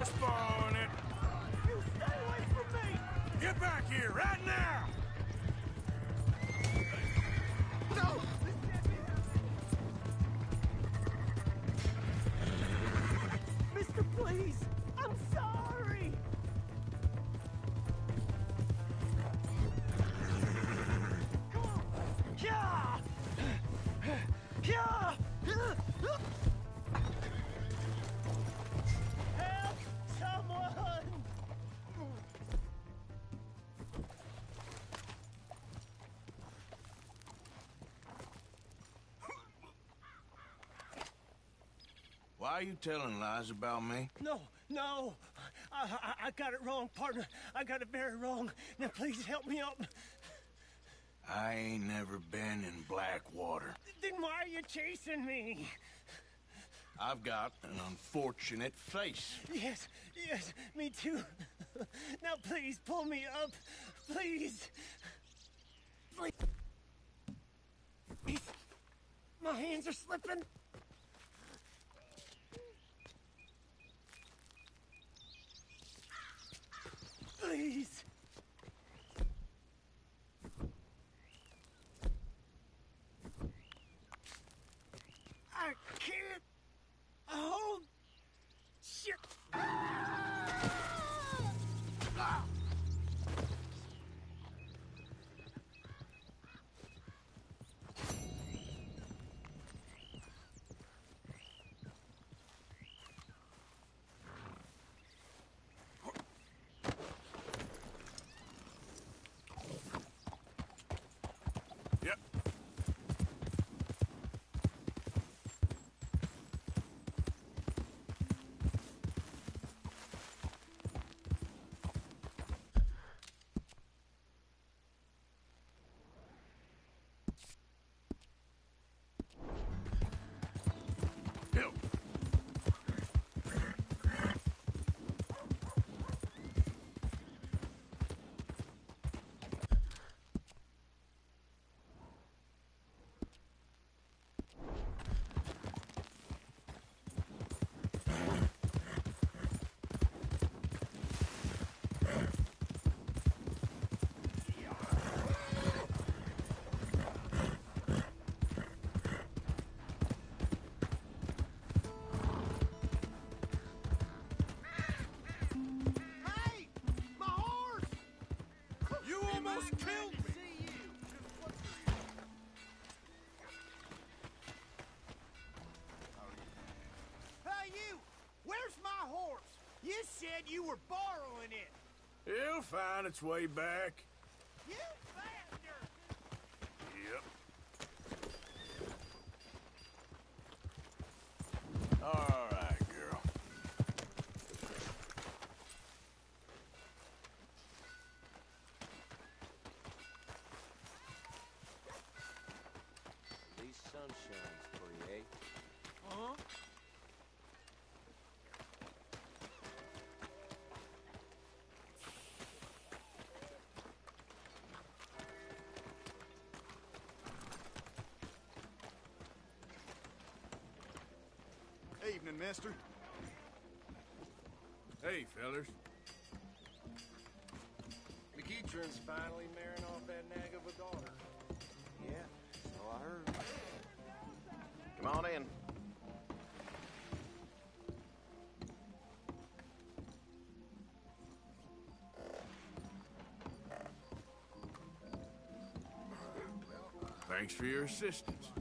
Spawn it! You stay away from me! Get back here, right now! No! Mister, please! I'm sorry! Come on! Yeah! Yeah! Help someone! Why are you telling lies about me? No! I got it wrong, partner. I got it very wrong. Now please help me up. I ain't never been in Blackwater. Then why are you chasing me? I've got an unfortunate face. Yes, me too. Now please pull me up. Please. Please. My hands are slipping. Please. I can't. Oh, shit. Yep. Bill. Hey! My horse! You almost killed me! Hey, you! Where's my horse? You said you were borrowing it. It'll find its way back. You bastard! Yep. All right, girl. At least sun shines for you, eh? Huh? Evening, mister. Hey, fellers. McEachern's finally marrying off that nag of a daughter. Yeah, so I heard. Come on in. Thanks for your assistance.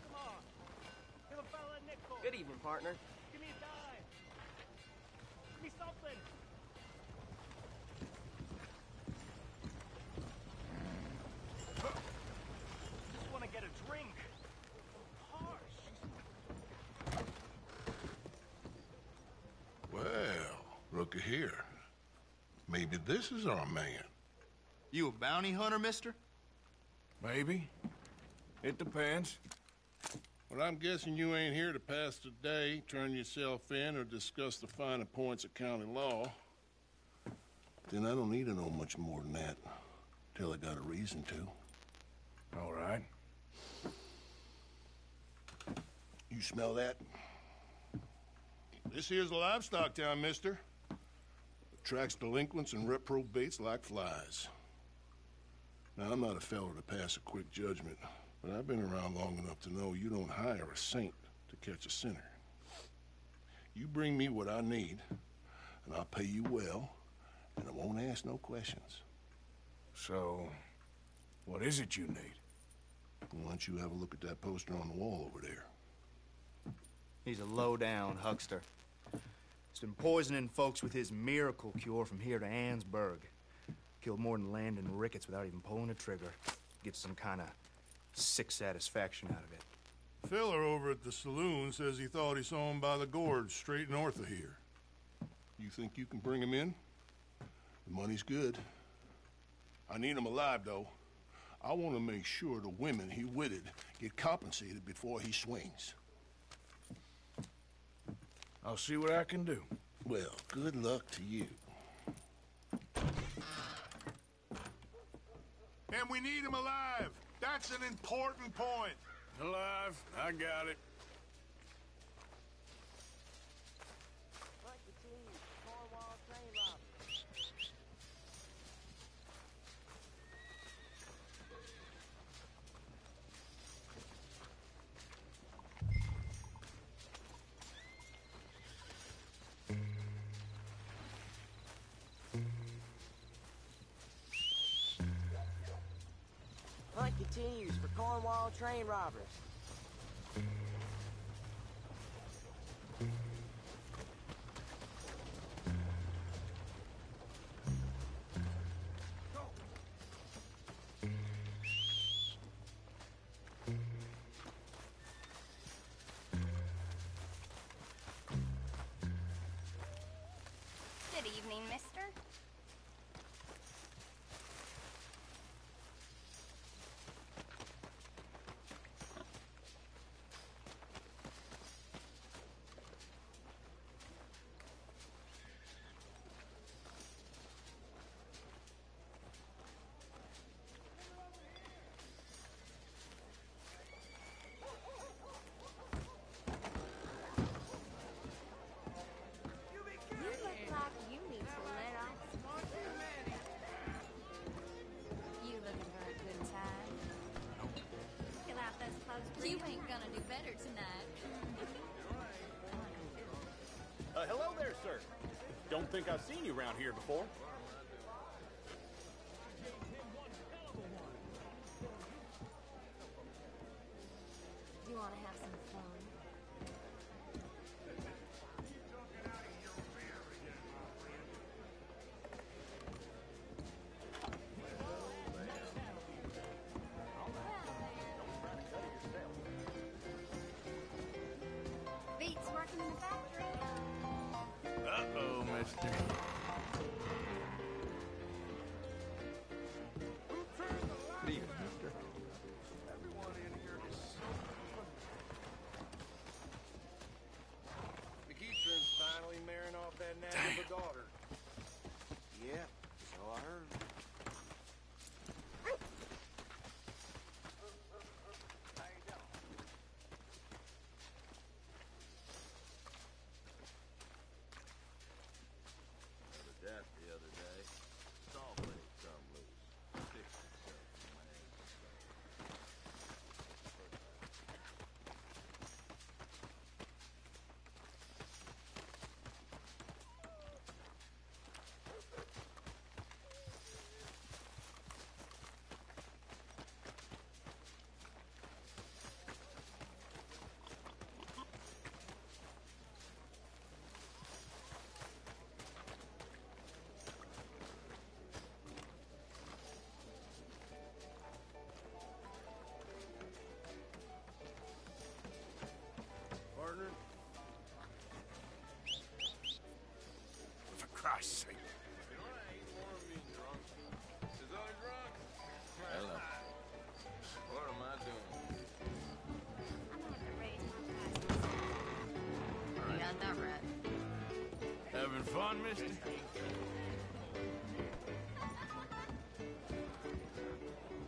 Come on. Give a fella a nickel. Good evening, partner. Give me a dime. Give me something. Just want to get a drink. Hard. looky here. Maybe this is our man. You a bounty hunter, mister? Maybe. It depends. Well, I'm guessing you ain't here to pass the day, turn yourself in, or discuss the finer points of county law. Then I don't need to know much more than that, till I got a reason to. All right. You smell that? This here's a livestock town, mister. Attracts delinquents and reprobates like flies. Now, I'm not a fellow to pass a quick judgment, but I've been around long enough to know you don't hire a saint to catch a sinner. You bring me what I need, and I'll pay you well, and I won't ask no questions. So, what is it you need? Why don't you have a look at that poster on the wall over there? He's a low-down huckster. He's been poisoning folks with his miracle cure from here to Annesburg. Killed more than Landon Ricketts without even pulling a trigger. Gets some kind of sick satisfaction out of it. Feller over at the saloon says he thought he saw him by the gorge straight north of here. You think you can bring him in? The money's good. I need him alive, though. I want to make sure the women he witted get compensated before he swings. I'll see what I can do. Well, good luck to you. And we need him alive. That's an important point. Alive, I got it. Hunt continues for Cornwall train robbers. Good evening, mister. You ain't gonna do better tonight. Hello there, sir. Don't think I've seen you around here before. Do you want to have some fun? Beats working in the factory. Uh-oh, mister. Good evening, mister. Everyone in here is... McEachern's finally marrying off that nag of a daughter. Yeah, so I heard. fun, mister?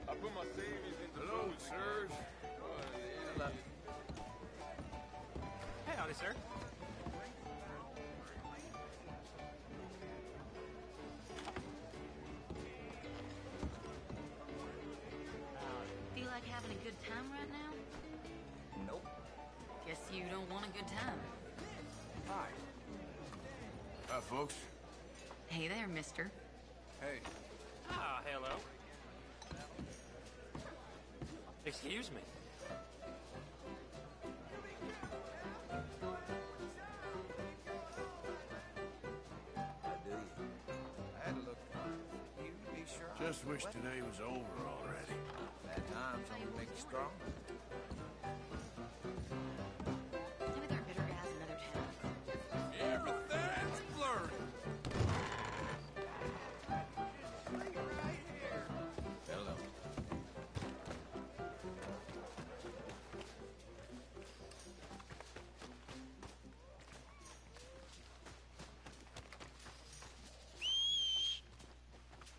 I put my savings into Hello, food. sirs. Hey, howdy, sir. Feel like having a good time right now? Nope. Guess you don't want a good time. Hi. Hi, folks. Hey there, mister. Hey. Ah, hello. Excuse me. How do you? I had to look for you to be sure. Just wish today was over already. Bad times only make you stronger. Maybe there are better guys in other towns. Everything's blurry. Hello.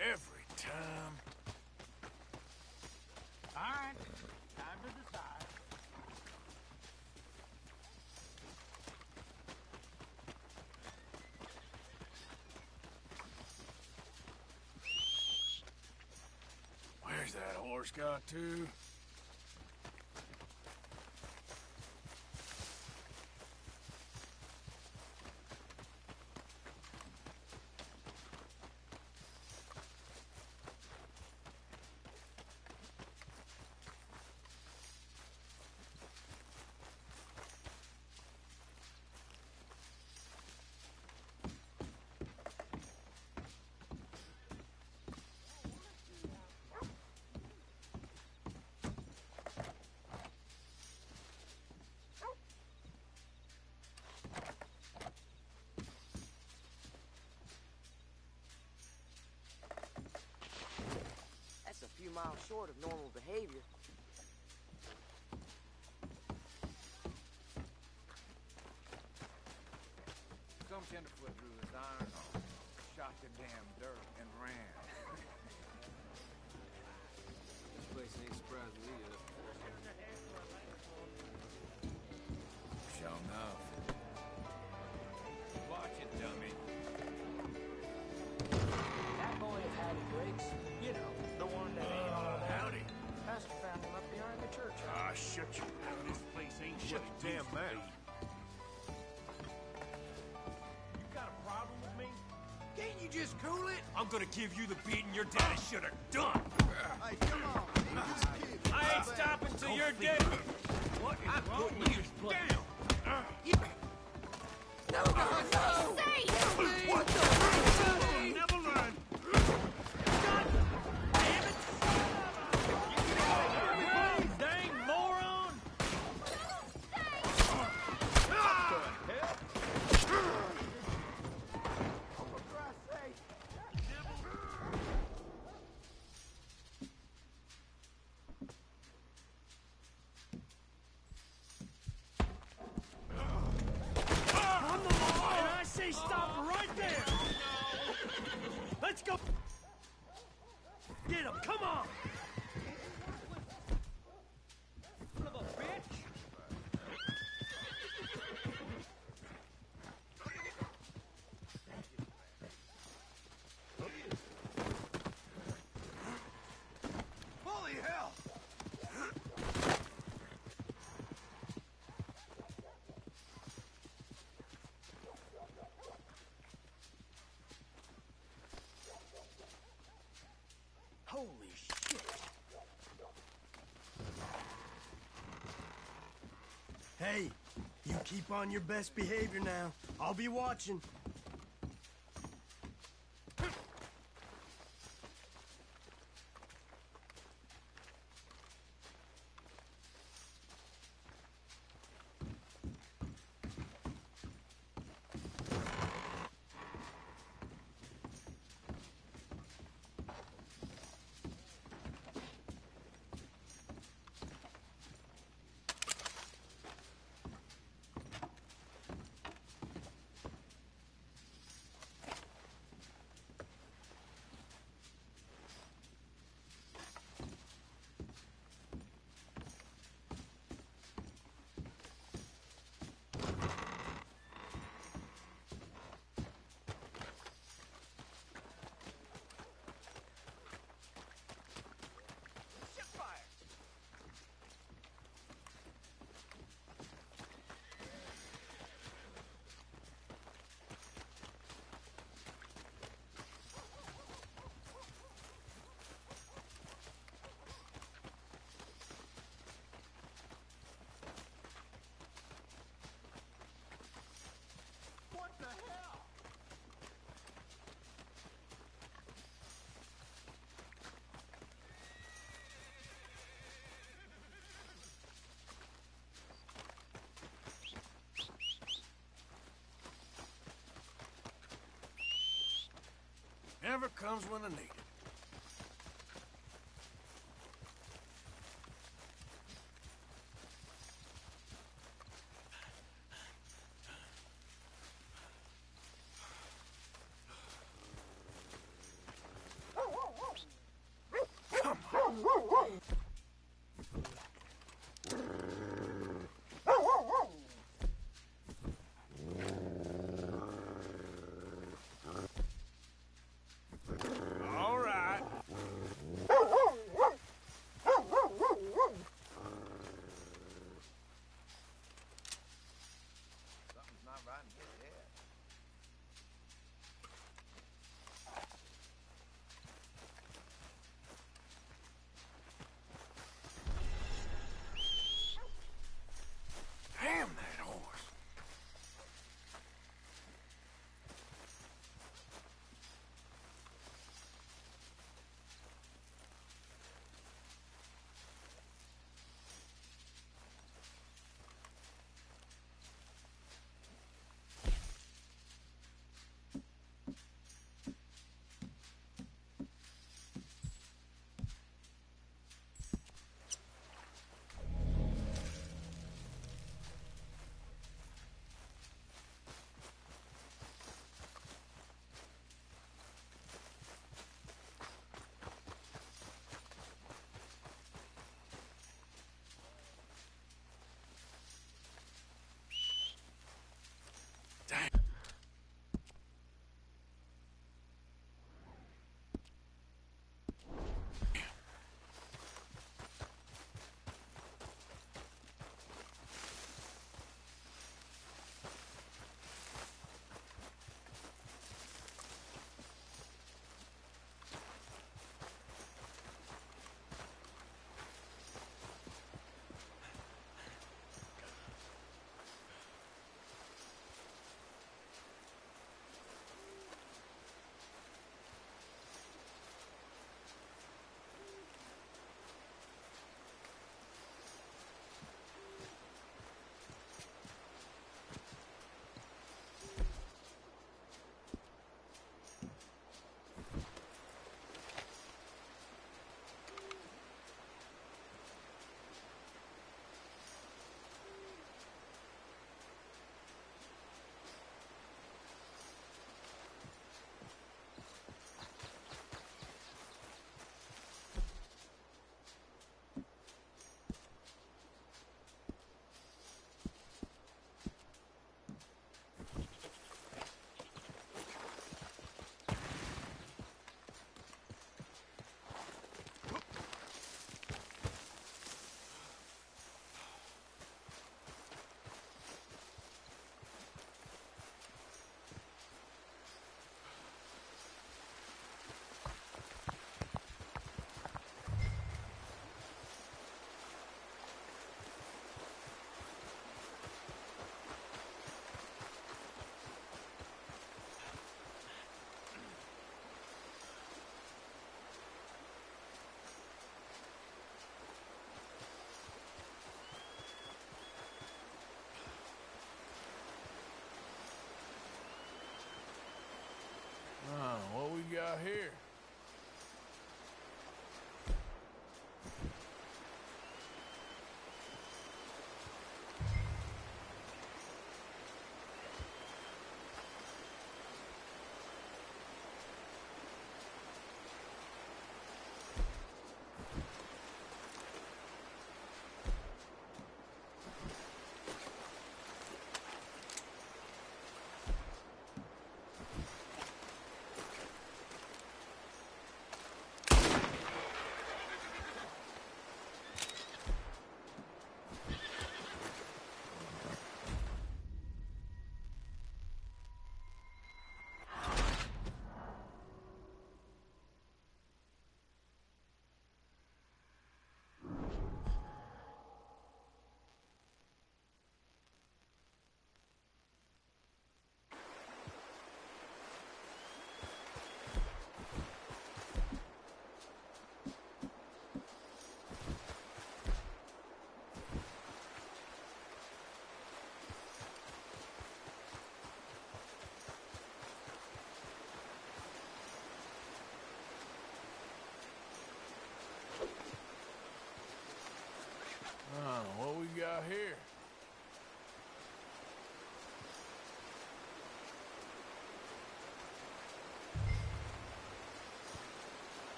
Every time. All right, time to decide. Where's that horse got to? That's a few miles short of normal behavior. Some tenderfoot drew his iron off, shot the damn dirt, and ran. This place ain't surprised me yet. Sure enough. Watch it, dummy. That boy is Hattie Briggs. You know, the one that ain't all that. Howdy. Pastor found him up behind the church. Ah, shut your mouth. This place ain't shut Damn man. You got a problem with me? Can't you just cool it? I'm gonna give you the beating your daddy should have done. Hey, come on. I ain't stopping till you're dead. What is wrong with this place? No, no, no! What the You'll never learn. God damn it! You dang moron! For Christ's sake! On the law, and I say stop right there! Let's go! Get him, come on! Son of a bitch! Holy hell! Holy shit! Hey, you keep on your best behavior now. I'll be watching. never comes when I need it. All right.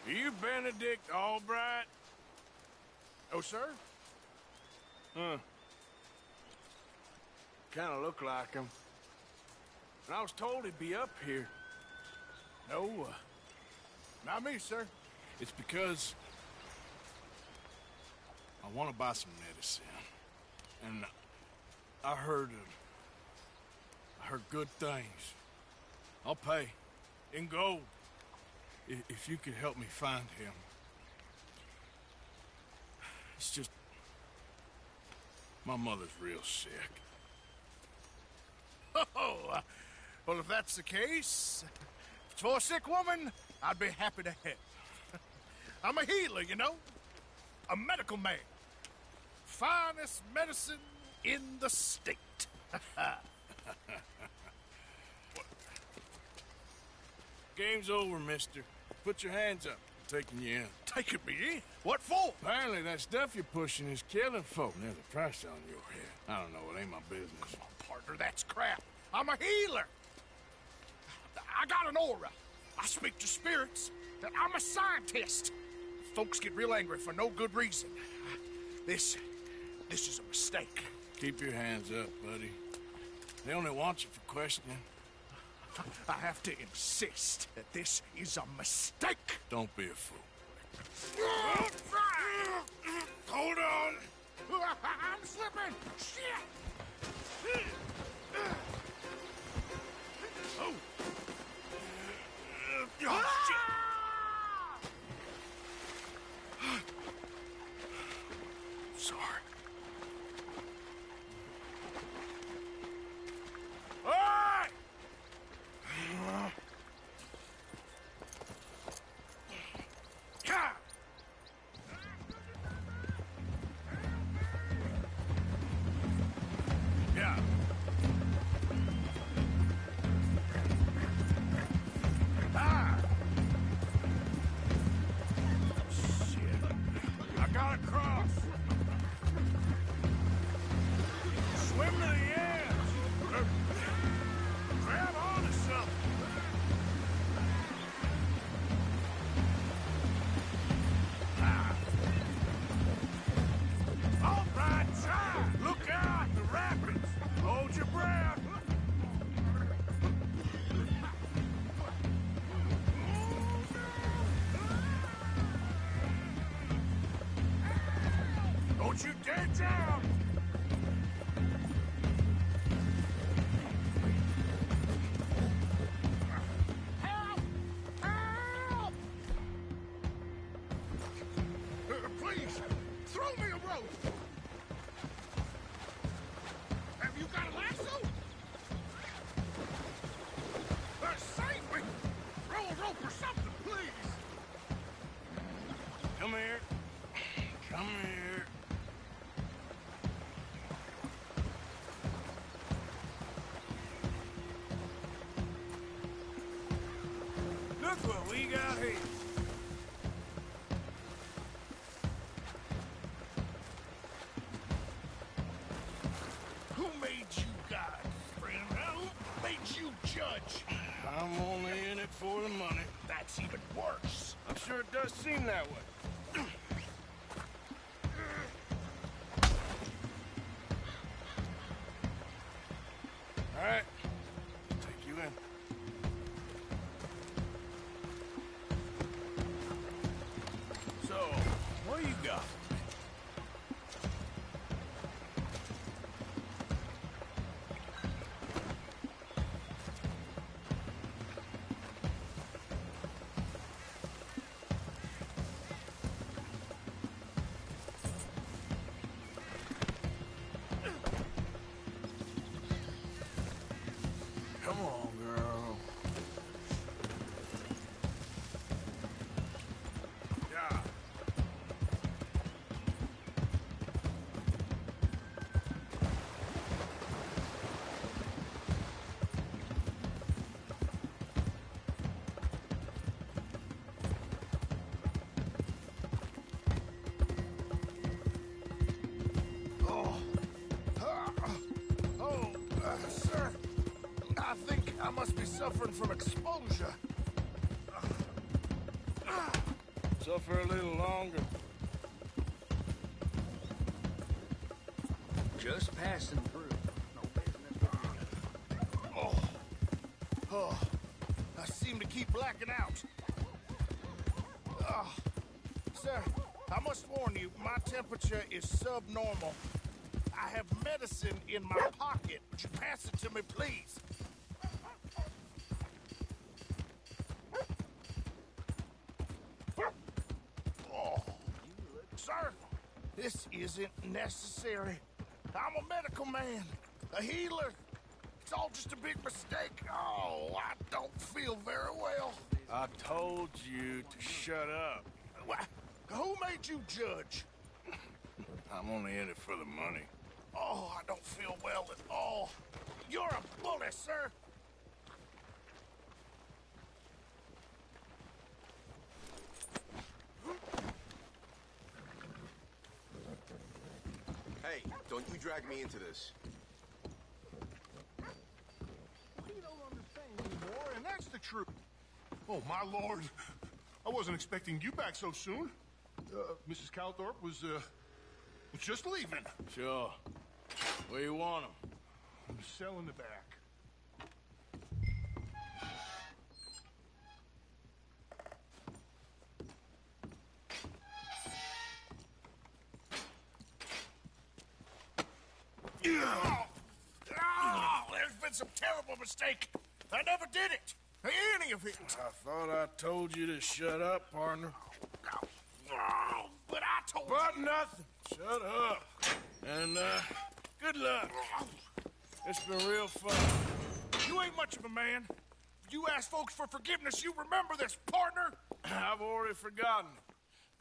Are you Benedict Albright? Oh, sir? Huh. Kinda look like him. And I was told he'd be up here. No, not me, sir. It's because I want to buy some medicine. And I heard good things. I'll pay in gold if you could help me find him. It's just my mother's real sick. Oh, well, if that's the case, if it's for a sick woman, I'd be happy to help. I'm a healer, you know? A medical man. Finest medicine in the state. Game's over, mister. Put your hands up. I'm taking you in. Taking me in? What for? Apparently that stuff you're pushing is killing folk. There's a price on your head. I don't know. It ain't my business. Partner, that's crap. I'm a healer. I got an aura. I speak to spirits. I'm a scientist. Folks get real angry for no good reason. This is a mistake. Keep your hands up, buddy. They only want you for questioning. I have to insist that this is a mistake. Don't be a fool. Hold on. I'm slipping. Shit. Oh. Oh, shit. Sorry. All right. Yeah. Ah. Shit. I got across. Swim to the edge. Grab onto something. Ah. All right, try. Look out, the rapids. Hold your breath. Don't you dare down! Help! Help! Please, throw me a rope! Have you got a lasso? Save me! Throw a rope or something, please! Come here. Come here. Look what we got here. Who made you God, friend? Who made you judge? I'm only in it for the money. That's even worse. I'm sure it does seem that way. All right. Take you in. So, what do you got? Come on, girl. Yeah. Sir, I think I must be suffering from exposure. Suffer a little longer. Just passing through. No business. Oh, I seem to keep blacking out. Sir, I must warn you, my temperature is subnormal. I have medicine in my pocket. Would you pass it to me, please? Oh, sir, this isn't necessary. I'm a medical man, a healer. It's all just a big mistake. Oh, I don't feel very well. I told you to shut up. Who made you judge? I'm only in it for the money. Oh, I don't feel well at all. You're a bully, sir. Hey, don't you drag me into this. You don't understand anymore, and that's the truth. Oh, my lord. I wasn't expecting you back so soon. Mrs. Calthorpe was just leaving. Sure. Where you want him? I'm selling the back. There's been some terrible mistake. I never did it. Any of it. I thought I told you to shut up, partner. But I told you. But nothing. Shut up. And, good luck. It's been real fun. You ain't much of a man. You ask folks for forgiveness, you remember this, partner? I've already forgotten.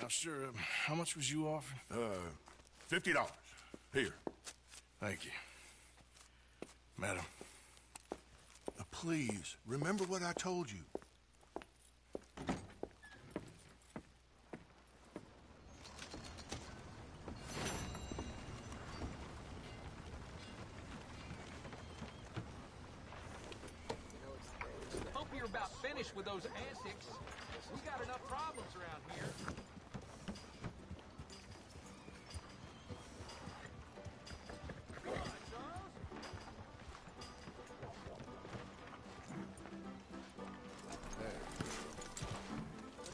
Now, sure, how much was you offering? $50. Here. Thank you. Madam. Please, remember what I told you. Hope you're about finished with those antics. We got enough problems around here.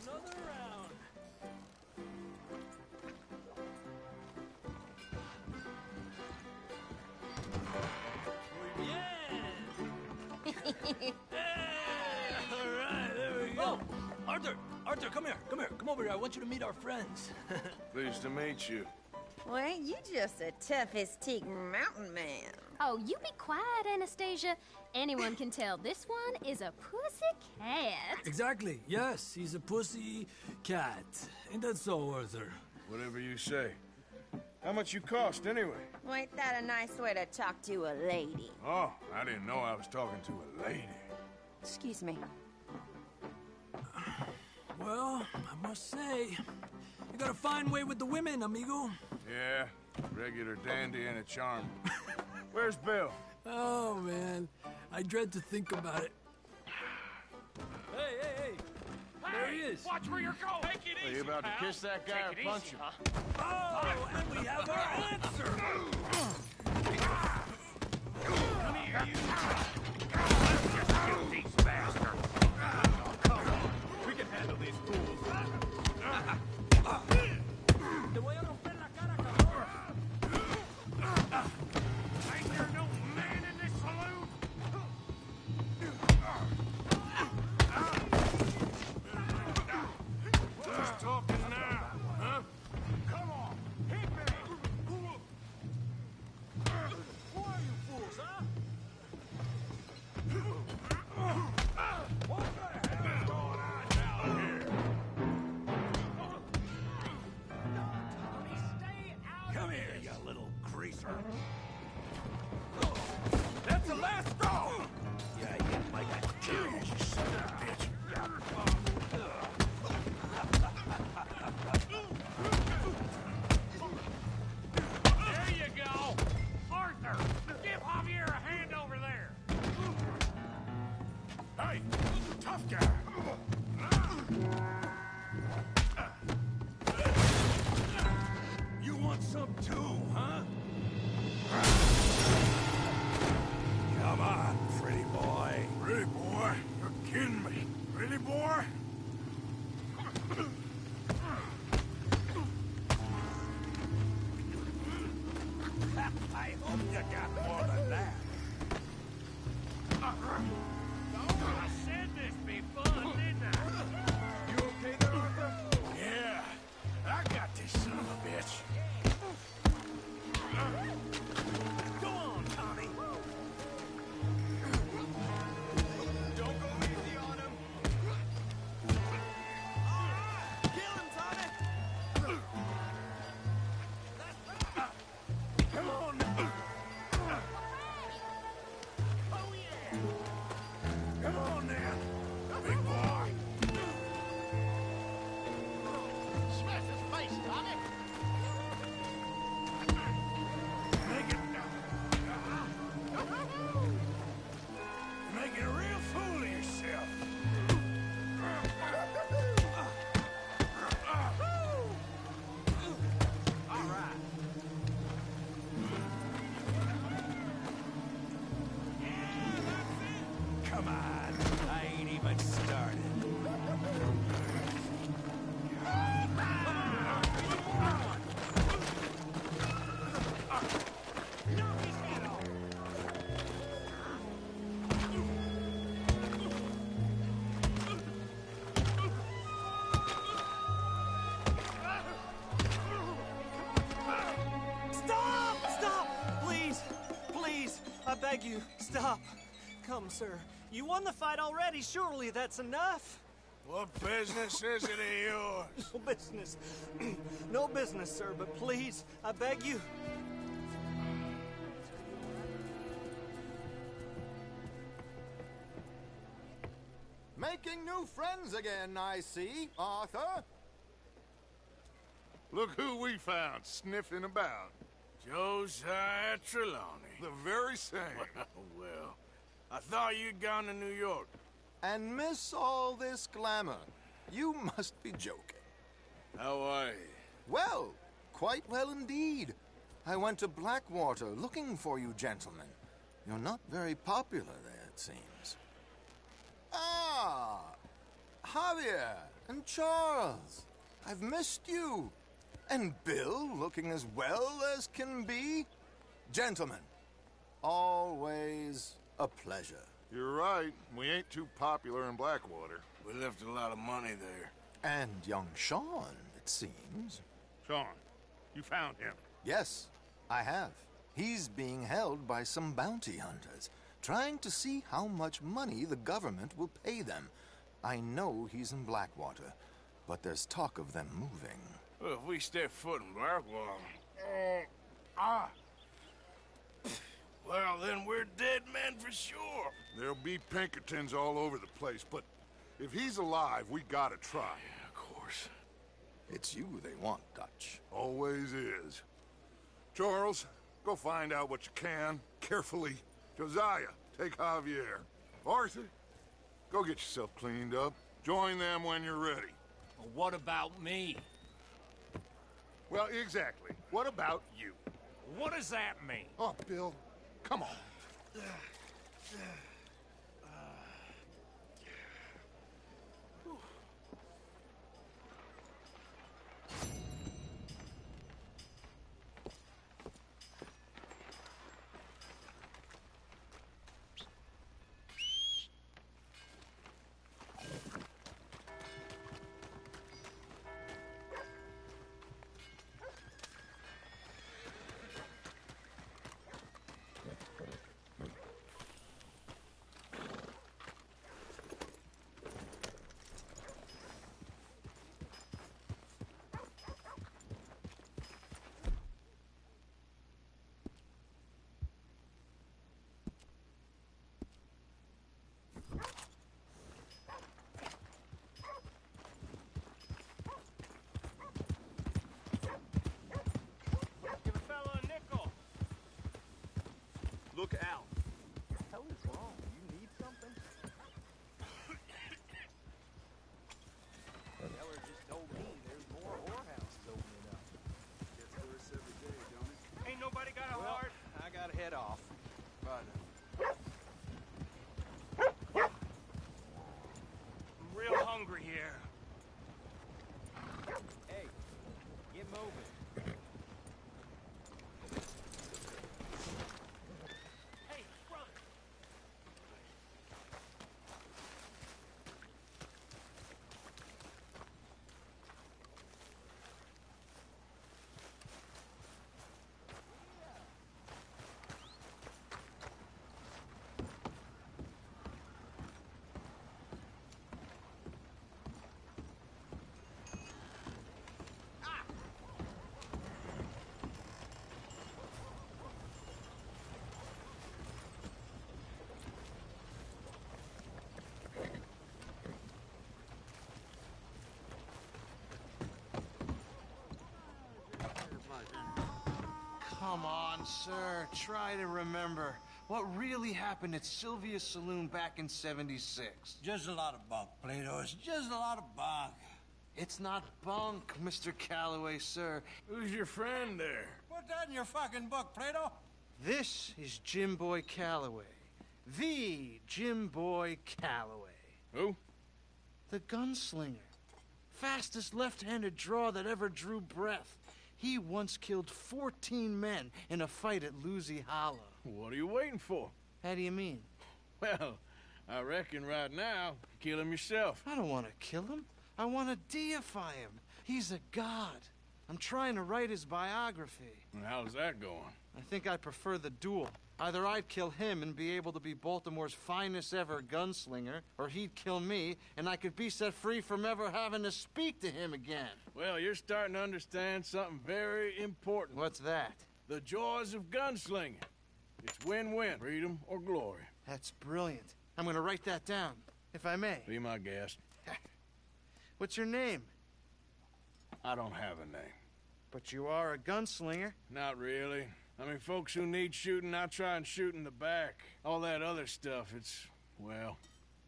Another round. All right, there we go. Arthur, come here. Come over here. I want you to meet our friends. Pleased to meet you. Well, you just a tough-as-teak mountain man. Oh, you be quiet, Anastasia. Anyone can tell this one is a pussy cat. Exactly. Yes, he's a pussy cat. Ain't that so, Arthur? Whatever you say. How much you cost, anyway? Well, ain't that a nice way to talk to a lady? Oh, I didn't know I was talking to a lady. Excuse me. Well, I must say, you got a fine way with the women, amigo. Yeah, regular dandy and a charm. Where's Bill? Oh, man. I dread to think about it. Hey! There he is. Watch where you're going. Take it Are easy, you about to pal. kiss that guy or punch him? Oh, and we have our answer. Come here, you. Let's just kill these bastards. Come on. We can handle these fools. Te voy a romper la cara, cabrón. Ain't there no man in this saloon? Who's talking now, huh? Come on, hit me! Who are you fools, huh? What the hell is going on down here? Come here, you little greaser. That's the last straw! Yeah, you might have killed you, son of a bitch. There you go! Arthur, give Javier a hand over there! Hey, tough guy. I hope you got more than that. I said this be fun, didn't I? You okay there, Arthur? Yeah, I got this son of a bitch. Go on, Tommy. Don't go easy on him. Kill him, Tommy. Come on now. Oh, yeah. Come on now, big boy. Smash his face, Tommy. Making a real fool of yourself. All right. Come on, I ain't even started. Stop! Stop! Please! Please! I beg you, stop. Come, sir. You won the fight already. Surely that's enough. What business is it of yours? No business. No business, sir, but please, I beg you. Making new friends again, I see, Arthur. Look who we found sniffing about. Josiah Trelawney. The very same. Well, I thought you'd gone to New York. And miss all this glamour. You must be joking. How are you? Well, quite well indeed. I went to Blackwater looking for you gentlemen. You're not very popular there, it seems. Ah! Javier and Charles. I've missed you. And Bill looking as well as can be. Gentlemen, always a pleasure. You're right. We ain't too popular in Blackwater. We left a lot of money there. And young Sean, it seems. Sean, you found him. Yes, I have. He's being held by some bounty hunters, trying to see how much money the government will pay them. I know he's in Blackwater, but there's talk of them moving. Well, if we step foot in Blackwater... Well, then we're dead men for sure. There'll be Pinkertons all over the place, but if he's alive, we gotta try. Yeah, of course. It's you they want, Dutch. Always is. Charles, go find out what you can, carefully. Josiah, take Javier. Arthur, go get yourself cleaned up. Join them when you're ready. Well, what about me? Well, exactly. What about you? What does that mean? Oh, Bill, come on. Give a fella a nickel. Look out. What the hell is wrong? You need something? Eller just told me there's more whorehouses opening up. Gets worse every day, don't it? Ain't nobody got a heart. I gotta head off. Bye I'm real hungry here. Hey, get moving. Come on, sir. Try to remember. What really happened at Sylvia's Saloon back in '76? Just a lot of bunk, Plato. It's just a lot of bunk. It's not bunk, Mr. Calloway, sir. Who's your friend there? Put that in your fucking book, Plato. This is Jim Boy Calloway. The Jim Boy Calloway. Who? The gunslinger. Fastest left-handed draw that ever drew breath. He once killed 14 men in a fight at Lucy Hollow. What are you waiting for? How do you mean? Well, I reckon right now, kill him yourself. I don't want to kill him. I want to deify him. He's a god. I'm trying to write his biography. And how's that going? I think I prefer the duel. Either I'd kill him and be able to be Baltimore's finest ever gunslinger, or he'd kill me and I could be set free from ever having to speak to him again. Well, you're starting to understand something very important. What's that? The joys of gunslinging. It's win-win, freedom or glory. That's brilliant. I'm gonna write that down, if I may. Be my guest. What's your name? I don't have a name. But you are a gunslinger. Not really. I mean, folks who need shooting, I try and shoot in the back. All that other stuff, it's, well,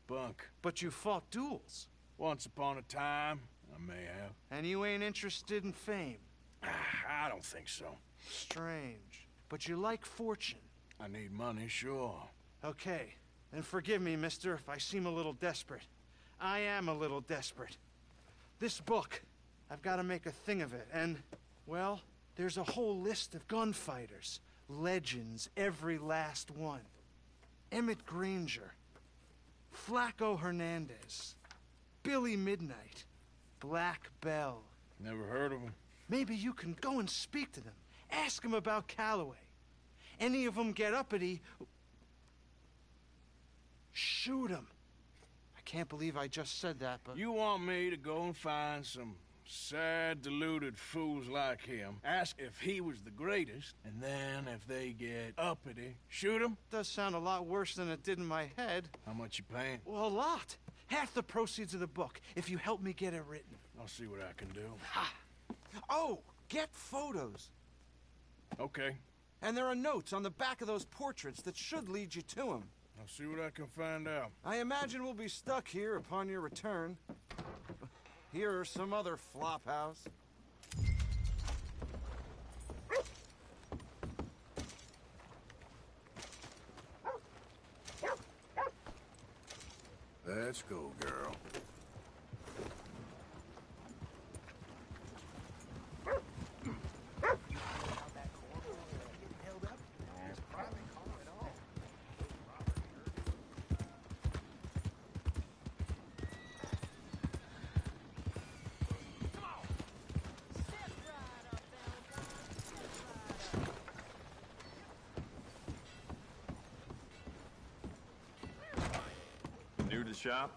bunk. But you fought duels. Once upon a time, I may have. And you ain't interested in fame. I don't think so. Strange. But you like fortune. I need money, sure. Okay. Then forgive me, mister, if I seem a little desperate. I am a little desperate. This book, I've got to make a thing of it, and, well, there's a whole list of gunfighters. Legends, every last one. Emmett Granger. Flaco Hernandez. Billy Midnight. Black Bell. Never heard of them. Maybe you can go and speak to them. Ask them about Calloway. Any of them get uppity, shoot them. I can't believe I just said that, but... You want me to go and find some sad, deluded fools like him, ask if he was the greatest, and then if they get uppity, shoot him? Does sound a lot worse than it did in my head. How much you paying? Well, a lot. Half the proceeds of the book, if you help me get it written. I'll see what I can do. Ha! Oh, get photos. Okay. And there are notes on the back of those portraits that should lead you to him. I'll see what I can find out. I imagine we'll be stuck here upon your return. Here are some other flophouse. Let's go, girl. New to the shop?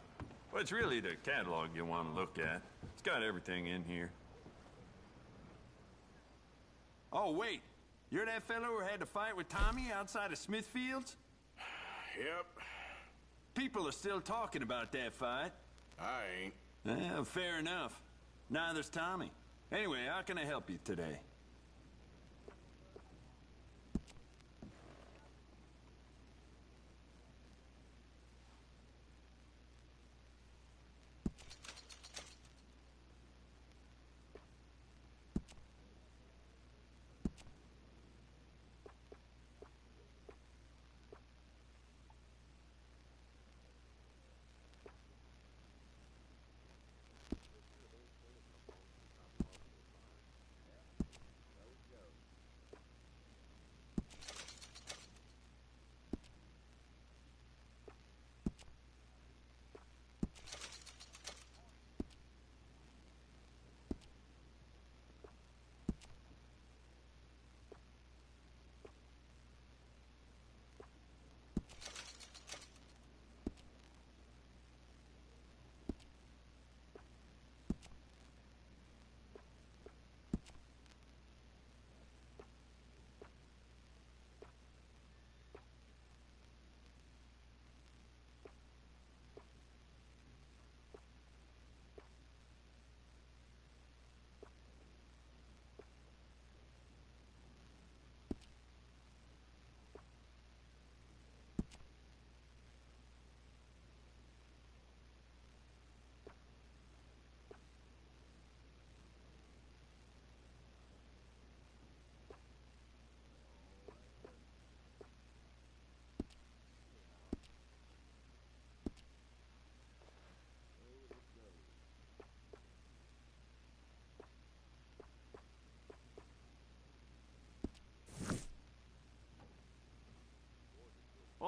Well, it's really the catalog you want to look at. It's got everything in here. Oh, wait. You're that fellow who had to fight with Tommy outside of Smithfield's? Yep. People are still talking about that fight. I ain't. Fair enough. Neither's Tommy. Anyway, how can I help you today?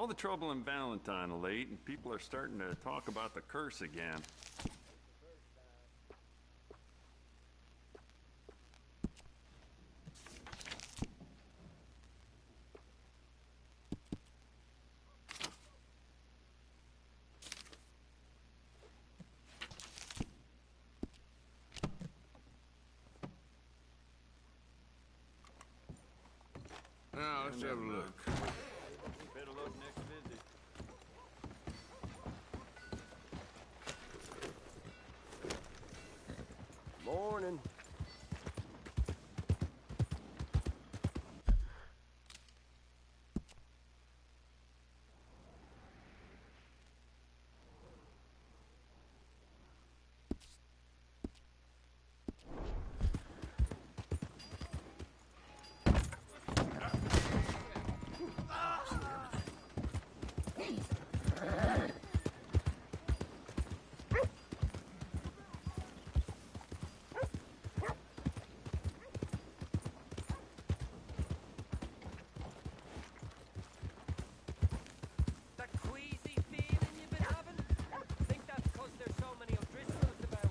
All the trouble in Valentine of late, and people are starting to talk about the curse again. Now, let's have a look. Better look next visit. Morning. That queasy feeling you've been having? Think that's 'cause there's so many O'Driscolls about.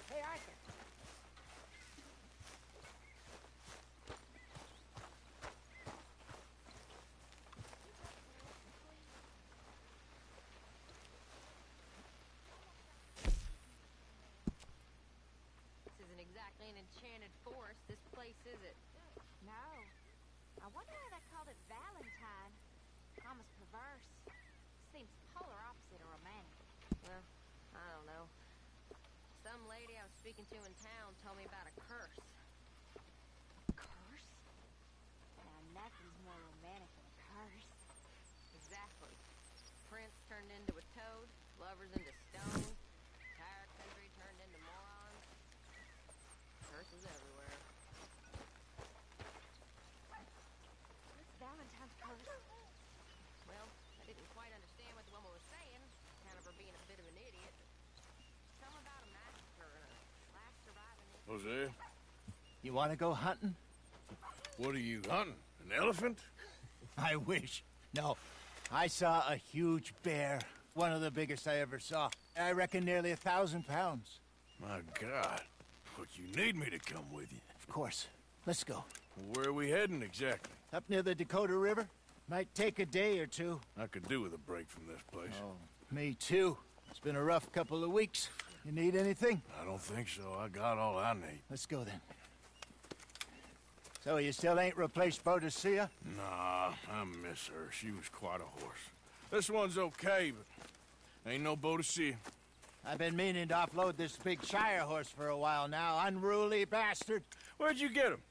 Hey, Arthur. This isn't exactly an enchanted forest, this place, is it? No. I wonder why they called it Valentine. Almost perverse. Seems polar opposite of romantic. Well, I don't know. Some lady I was speaking to in town told me about a curse. Curse? Now, nothing's more romantic than a curse. Exactly. Prince turned into a toad, lovers into stone, entire country turned into morons. Curses everywhere. What's Valentine's curse? Well, I didn't quite understand what the woman was saying, kind of her being a bit of an idiot. Something about a massacre and a last surviving. Hosea, You want to go hunting? what are you hunting? An elephant? I wish. No. I saw a huge bear. One of the biggest I ever saw. I reckon nearly 1,000 pounds. My God. But you need me to come with you. Of course. Let's go. Where are we heading exactly? Up near the Dakota River. Might take a day or two. I could do with a break from this place. Oh, me too. It's been a rough couple of weeks. You need anything? I don't think so. I got all I need. Let's go then. So you still ain't replaced Boadicea? Nah, I miss her. She was quite a horse. This one's okay, but ain't no Boadicea. I've been meaning to offload this big Shire horse for a while now. Unruly bastard. Where'd you get him?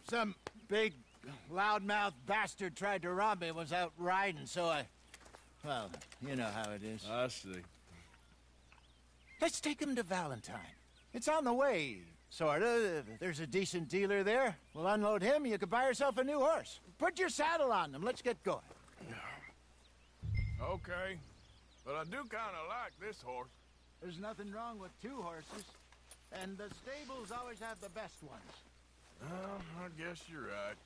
Some big, loudmouth bastard tried to rob me. Was out riding, so I... Well, you know how it is. I see. Let's take him to Valentine. It's on the way, sorta. There's a decent dealer there. We'll unload him, you could buy yourself a new horse. Put your saddle on them. Let's get going. Okay. But I do kind of like this horse. There's nothing wrong with two horses. And the stables always have the best ones. Well, I guess you're right.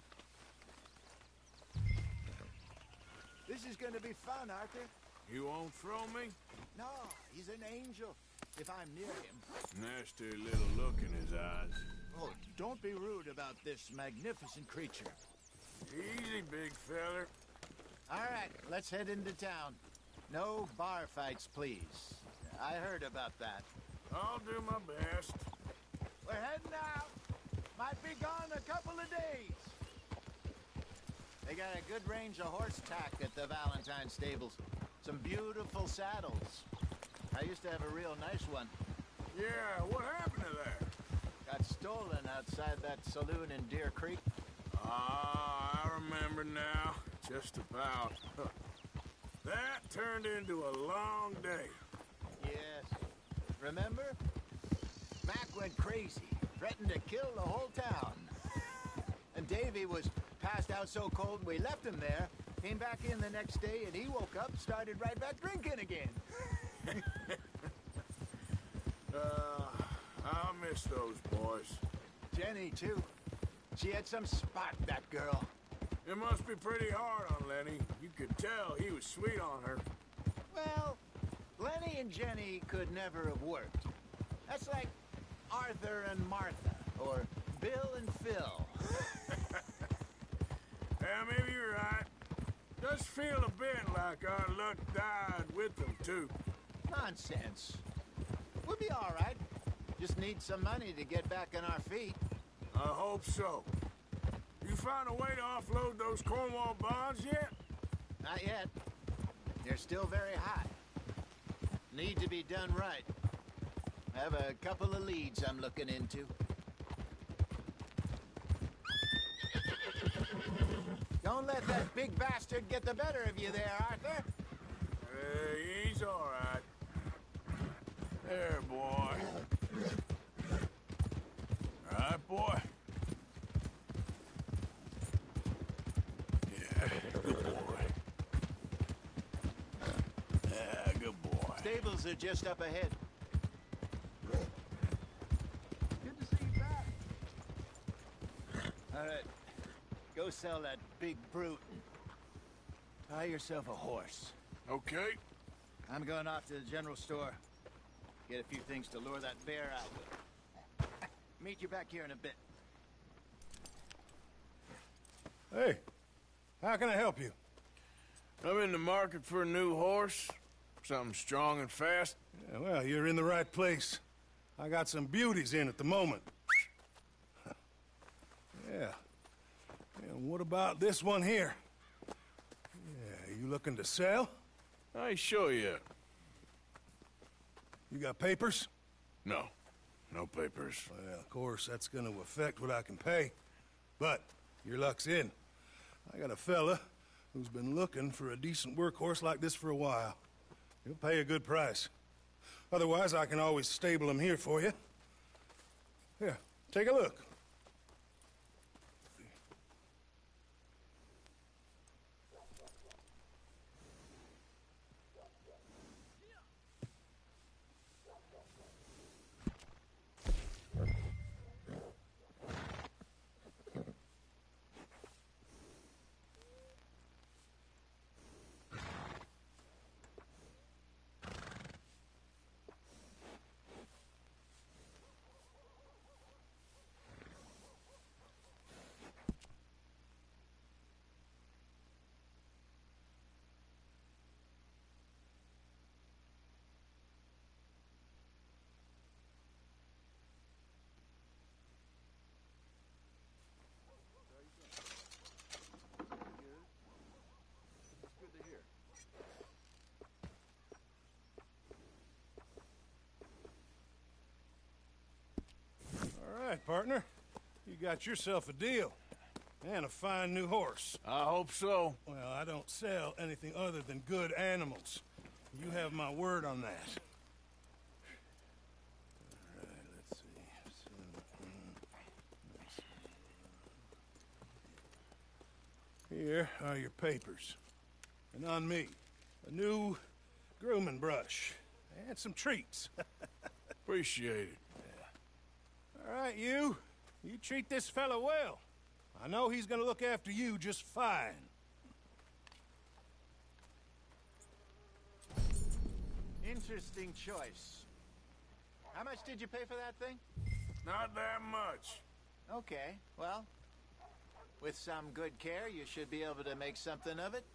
This is gonna be fun, Arthur. You won't throw me? No, he's an angel. If I'm near him. Nasty little look in his eyes. Oh, don't be rude about this magnificent creature. Easy, big feller. All right, let's head into town. No bar fights, please. I heard about that. I'll do my best. We're heading out. Might be gone a couple of days. They got a good range of horse tack at the Valentine stables. Some beautiful saddles. I used to have a real nice one. Yeah, what happened to that? Got stolen outside that saloon in Deer Creek. Ah, I remember now. Just about. That turned into a long day. Yes. Remember? Mac went crazy, threatened to kill the whole town. And Davy was passed out so cold we left him there, came back in the next day, and he woke up, started right back drinking again. I'll miss those boys. Jenny, too. She had some spot, that girl. It must be pretty hard on Lenny. You could tell he was sweet on her. Well, Lenny and Jenny could never have worked. That's like Arthur and Martha, or Bill and Phil. Yeah, maybe you're right. Does feel a bit like our luck died with them, too. Nonsense. We'll be all right. Just need some money to get back on our feet. I hope so. You found a way to offload those Cornwall bonds yet? Not yet. They're still very high. Need to be done right. I have a couple of leads I'm looking into. Don't let that big bastard get the better of you there, Arthur. He's all right. There, boy. All right, boy. Yeah, good boy. Yeah, good boy. Stables are just up ahead. Good to see you back. All right. Go sell that big brute. Buy yourself a horse. Okay. I'm going off to the general store. Get a few things to lure that bear out with. Meet you back here in a bit. Hey, how can I help you? I'm in the market for a new horse. Something strong and fast. Yeah, well, you're in the right place. I got some beauties in at the moment. Yeah. And what about this one here? Yeah, you looking to sell? I show you. You got papers? No. No papers. Well, of course, that's gonna affect what I can pay. But your luck's in. I got a fella who's been looking for a decent workhorse like this for a while. He'll pay a good price. Otherwise, I can always stable him here for you. Here, take a look. All right, partner. You got yourself a deal. And a fine new horse. I hope so. Well, I don't sell anything other than good animals. You have my word on that. All right, let's see. Here are your papers. And on me, a new grooming brush. And some treats. Appreciate it. All right, you. You treat this fella well. I know he's gonna look after you just fine. Interesting choice. How much did you pay for that thing? Not that much. Okay, well, with some good care, you should be able to make something of it.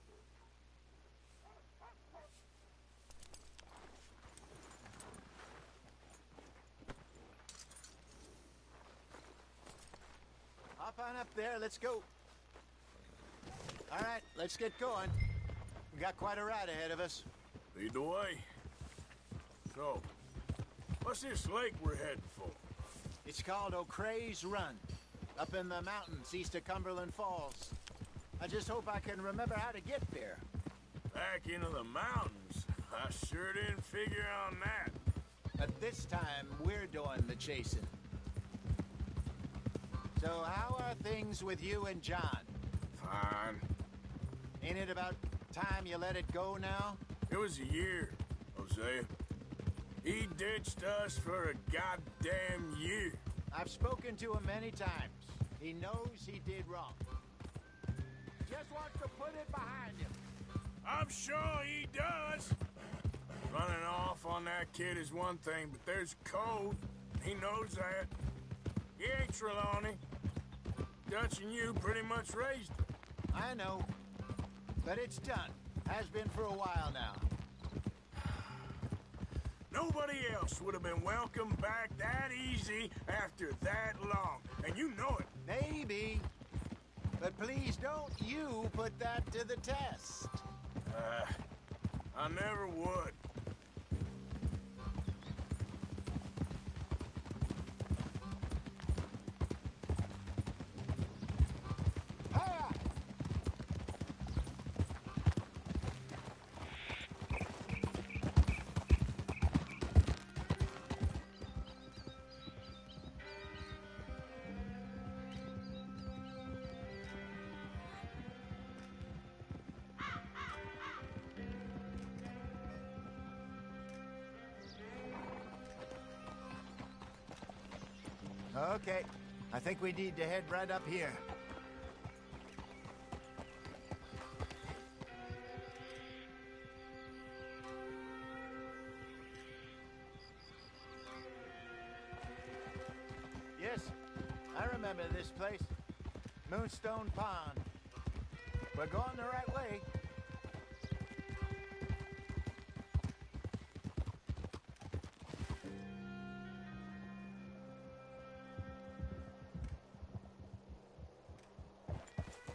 Hop on up there, let's go. All right, let's get going. We got quite a ride ahead of us. Lead the way. So, what's this lake we're heading for? It's called O'Creagh's Run, up in the mountains east of Cumberland Falls. I just hope I can remember how to get there. Back into the mountains? I sure didn't figure on that. But this time, we're doing the chasing. So how are things with you and John? Fine. Ain't it about time you let it go now? It was a year, Hosea. He ditched us for a goddamn year. I've spoken to him many times. He knows he did wrong. Just wants to put it behind him. I'm sure he does. Running off on that kid is one thing, but there's code. He knows that. He ain't Trelawney. Dutch and you pretty much raised him. I know. But it's done. Has been for a while now. Nobody else would have been welcomed back that easy after that long. And you know it. Maybe. But please don't you put that to the test. I never would. Okay, I think we need to head right up here. Yes, I remember this place. Moonstone Pond. We're going the right way.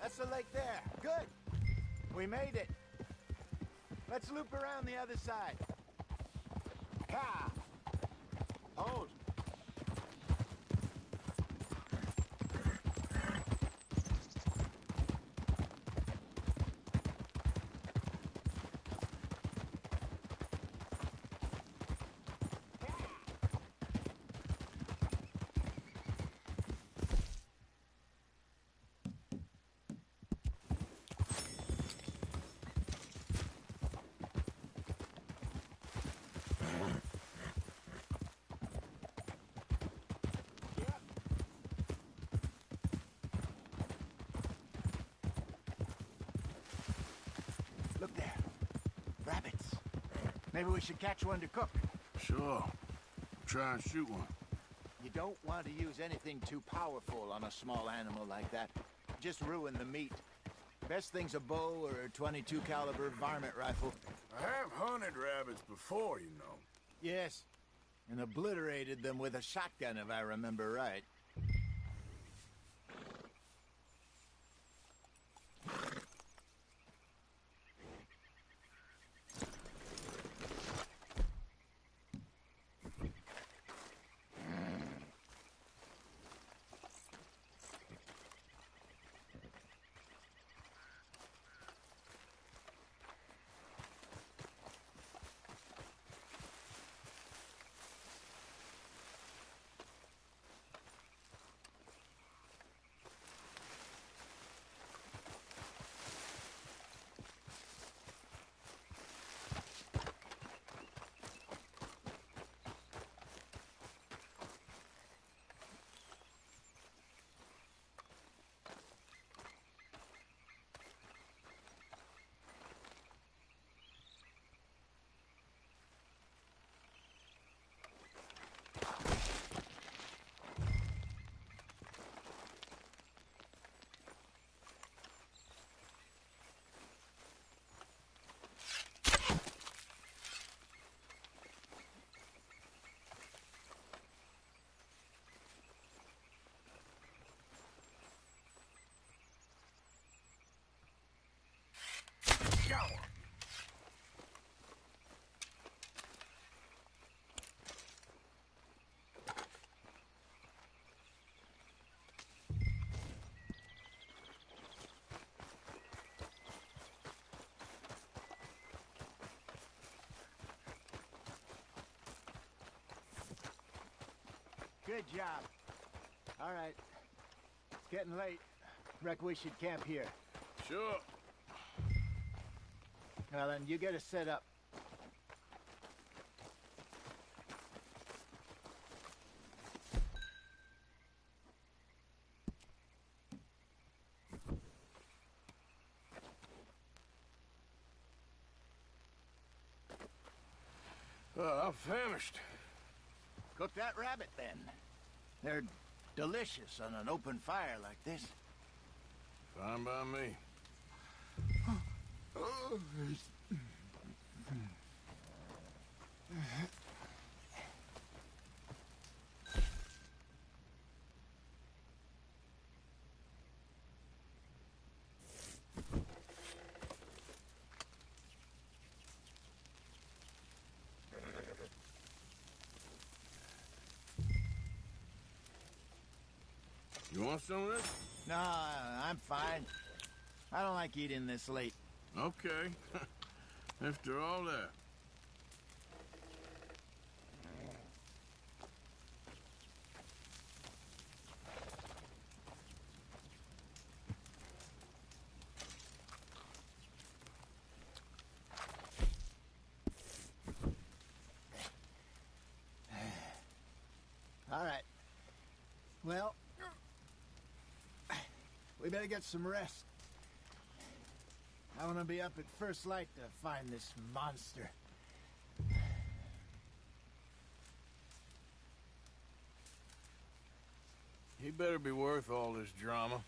That's the lake there. Good. We made it. Let's loop around the other side. Ah! Hold. Look there. Rabbits. Maybe we should catch one to cook. Sure. Try and shoot one. You don't want to use anything too powerful on a small animal like that. Just ruin the meat. Best thing's a bow or a .22 caliber varmint rifle. I have hunted rabbits before, you know. Yes. And obliterated them with a shotgun, if I remember right. Good job. All right. It's getting late. Reckon we should camp here. Sure. Well, then, you get us set up. I'm famished. Cook that rabbit, then. They're delicious on an open fire like this. Fine by me. You want some of this? No, I'm fine. I don't like eating this late. Okay. After all that. All right. Well, we better get some rest. I want to be up at first light to find this monster. He better be worth all this drama.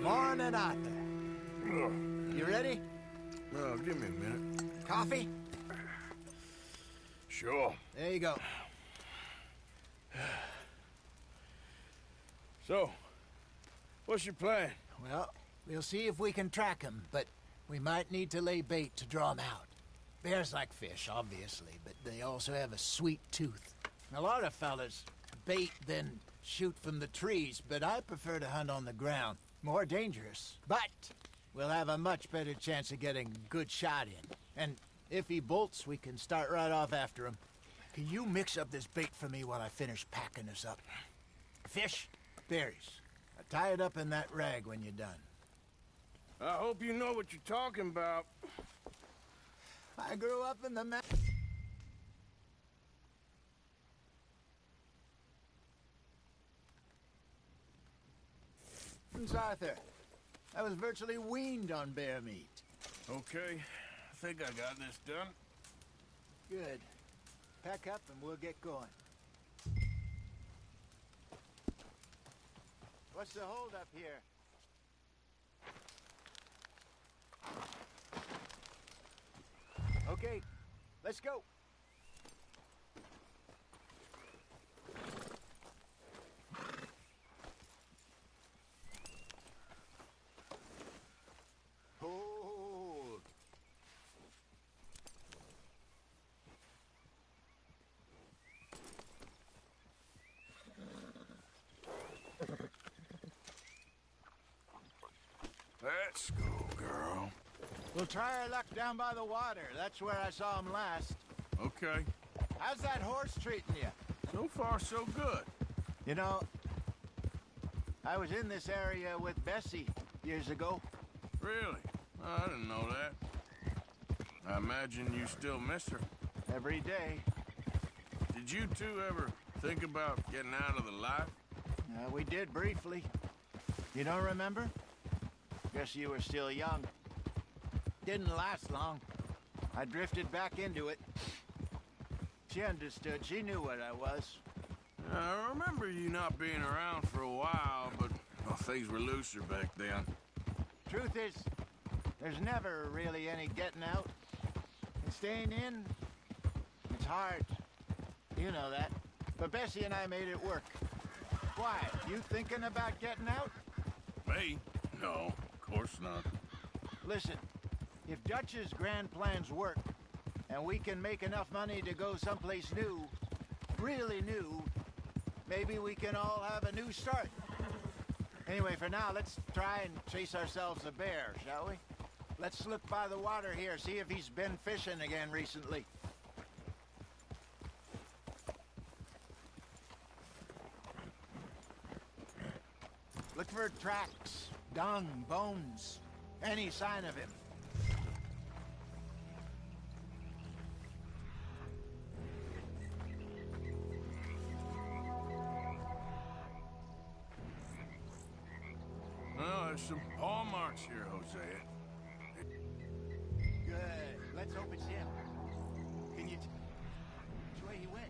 Morning, Arthur. You ready? Well, give me a minute. Coffee? Sure. There you go. So, what's your plan? Well, we'll see if we can track him, but we might need to lay bait to draw him out. Bears like fish, obviously, but they also have a sweet tooth. A lot of fellas bait, then shoot from the trees, but I prefer to hunt on the ground. More dangerous. But we'll have a much better chance of getting a good shot in. And if he bolts, we can start right off after him. Can you mix up this bait for me while I finish packing this up? Fish, berries. Tie it up in that rag when you're done. I hope you know what you're talking about. I grew up in the Arthur. I was virtually weaned on bear meat. Okay, I think I got this done. Good. Pack up and we'll get going. What's the holdup here? Okay, let's go. Hold. Let's go, girl. We'll try our luck down by the water. That's where I saw him last. Okay. How's that horse treating you? So far, so good. You know, I was in this area with Bessie years ago. Really? Oh, I didn't know that. I imagine you still miss her. Every day. Did you two ever think about getting out of the life? We did briefly. You don't remember? Guess you were still young. Didn't last long. I drifted back into it. She understood. She knew what I was. I remember you not being around for a while, but well, things were looser back then. Truth is, there's never really any getting out. Staying in, it's hard. You know that. But Bessie and I made it work. Why? You thinking about getting out? Me? No, of course not. Listen, if Dutch's grand plans work, and we can make enough money to go someplace new, really new, maybe we can all have a new start. Anyway, for now, let's try and chase ourselves a bear, shall we? Let's look by the water here, see if he's been fishing again recently. Look for tracks, dung, bones, any sign of him. Well, there's some paw marks here, Hosea. Good. Let's hope it's him. Can you... Which way he went?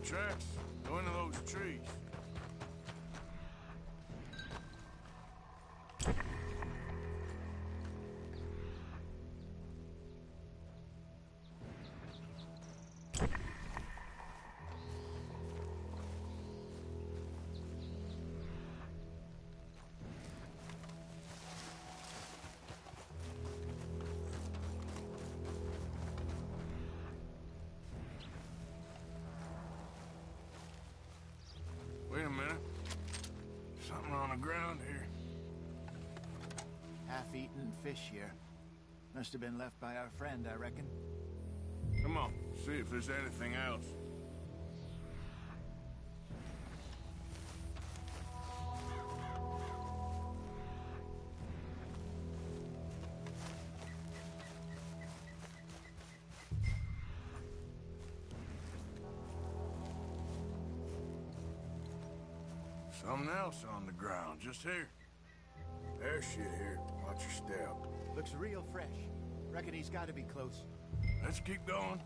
Tracks go into those trees. Wait a minute. Something on the ground here. Half-eaten fish here. Must have been left by our friend, I reckon. Come on, see if there's anything else. Something else on the ground, just here. There's shit here. Watch your step. Looks real fresh. Reckon he's got to be close. Let's keep going.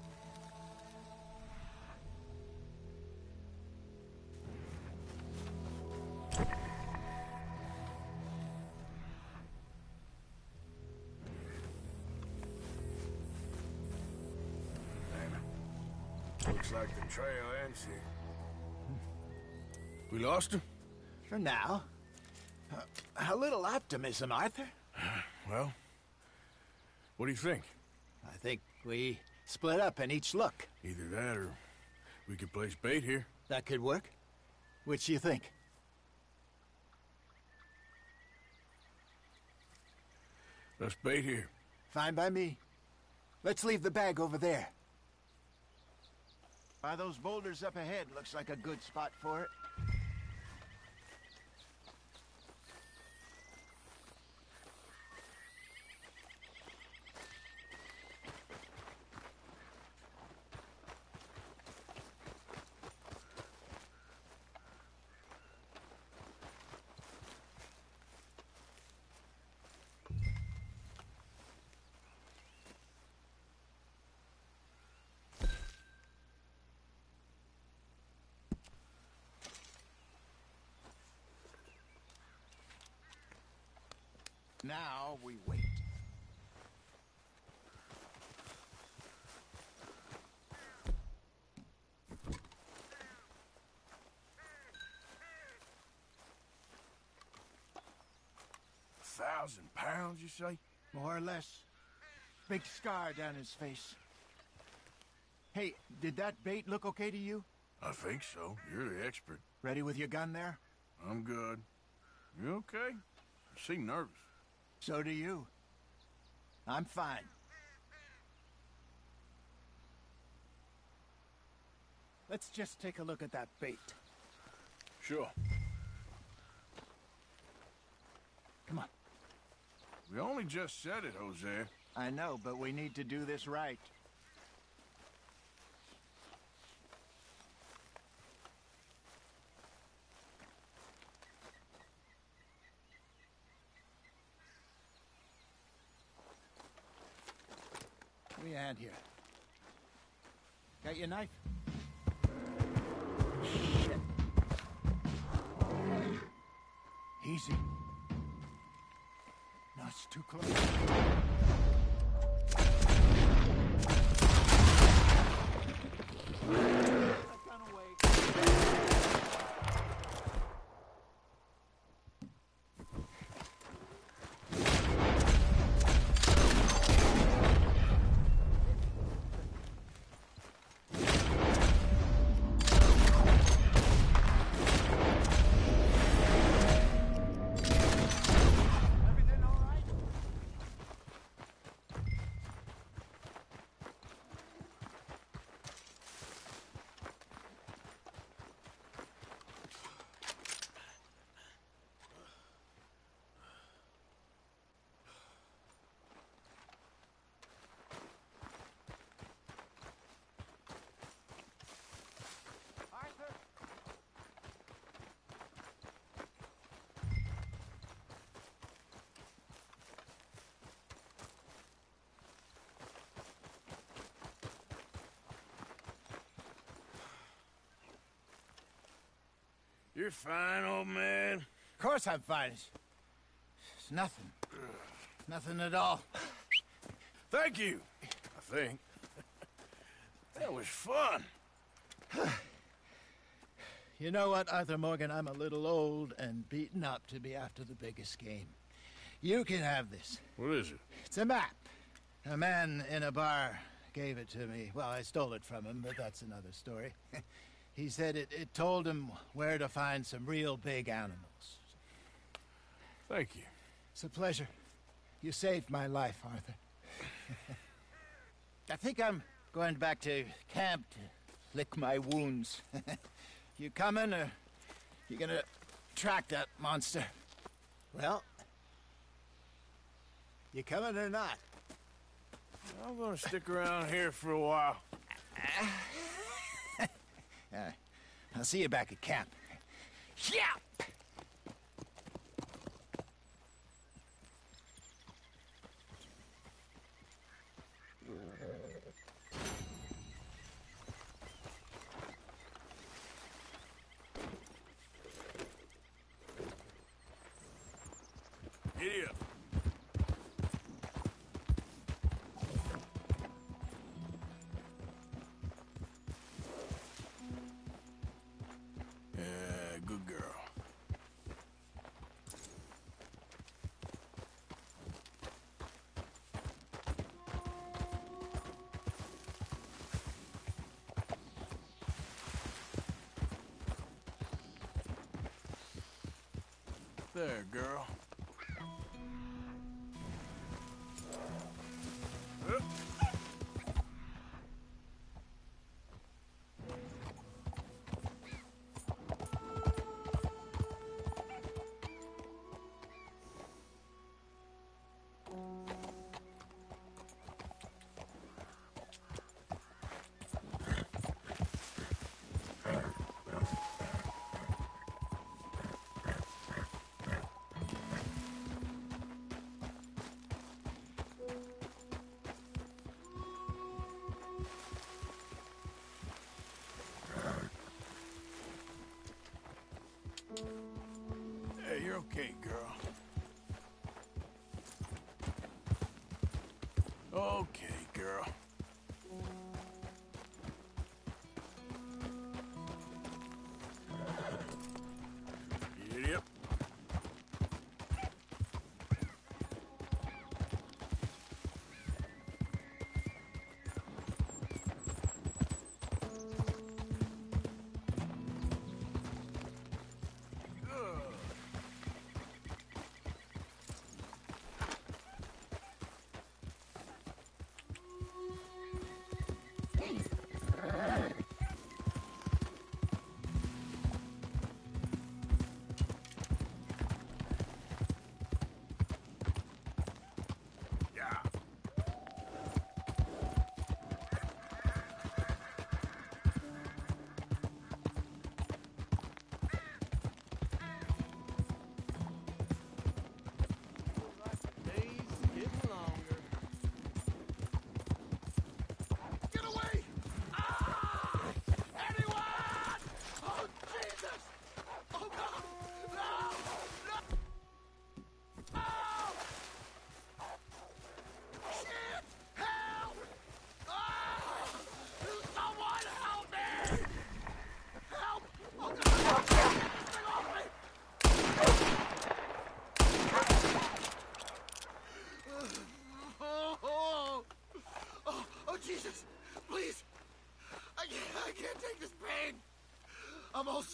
Looks like the trail ends here. We lost him? For now. A little optimism, Arthur. Well, what do you think? I think we split up and each look. Either that or we could place bait here. That could work. Which do you think? Let's bait here. Fine by me. Let's leave the bag over there. By those boulders up ahead, looks like a good spot for it. Now we wait. 1,000 pounds, you say? More or less. Big scar down his face. Hey, did that bait look okay to you? I think so. You're the expert. Ready with your gun there? I'm good. You okay? You seem nervous. So do you. I'm fine. Let's just take a look at that bait. Sure. Come on. We only just said it, Hosea. I know, but we need to do this right. Give me a hand here. Got your knife? Shit. Easy. No, it's too close. You're fine, old man. Of course I'm fine. It's nothing. Nothing at all. Thank you, I think. That was fun. You know what, Arthur Morgan? I'm a little old and beaten up to be after the biggest game. You can have this. What is it? It's a map. A man in a bar gave it to me. Well, I stole it from him, but that's another story. He said it told him where to find some real big animals. Thank you. It's a pleasure. You saved my life, Arthur. I think I'm going back to camp to lick my wounds. You coming, or you gonna track that monster? Well, you coming or not? I'm gonna stick around here for a while. I'll see you back at camp. Yeah! Giddy up. Good girl. There, girl. Hey, you're okay, girl. Okay, girl. Giddy up.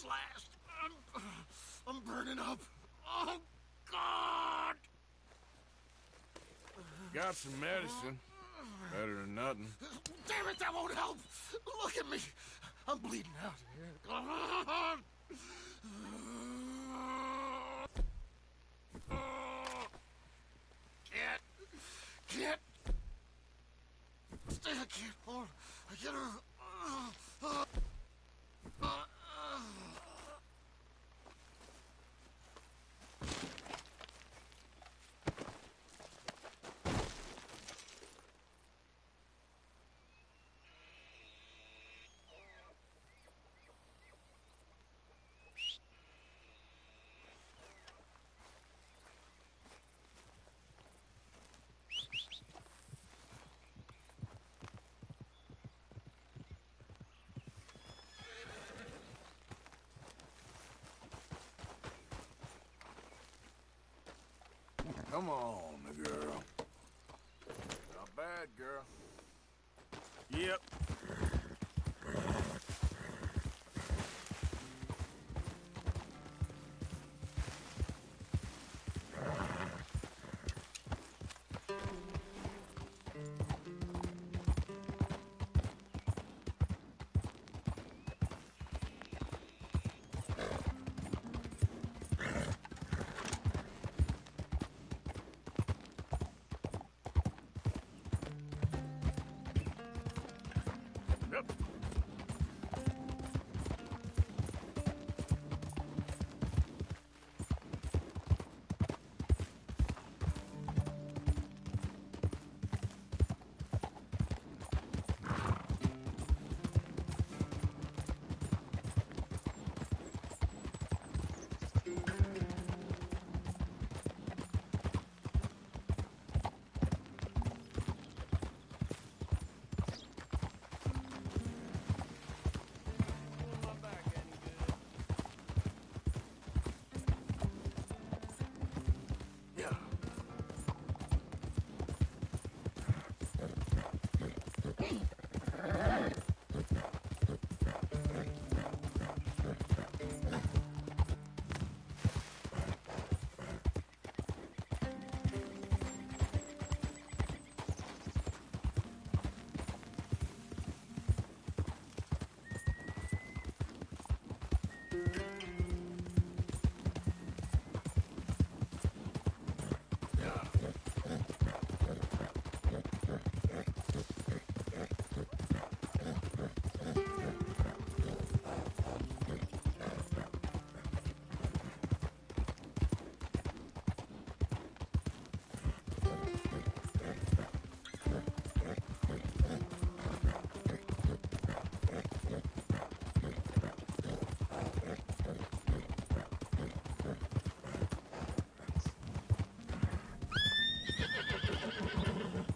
last. I'm burning up. Oh, God! Got some medicine. Better than nothing. Damn it, that won't help. Look at me. I'm bleeding out here. Can't. Stay, I can't hold. I get her. Come on, girl. Not bad, girl. Yep.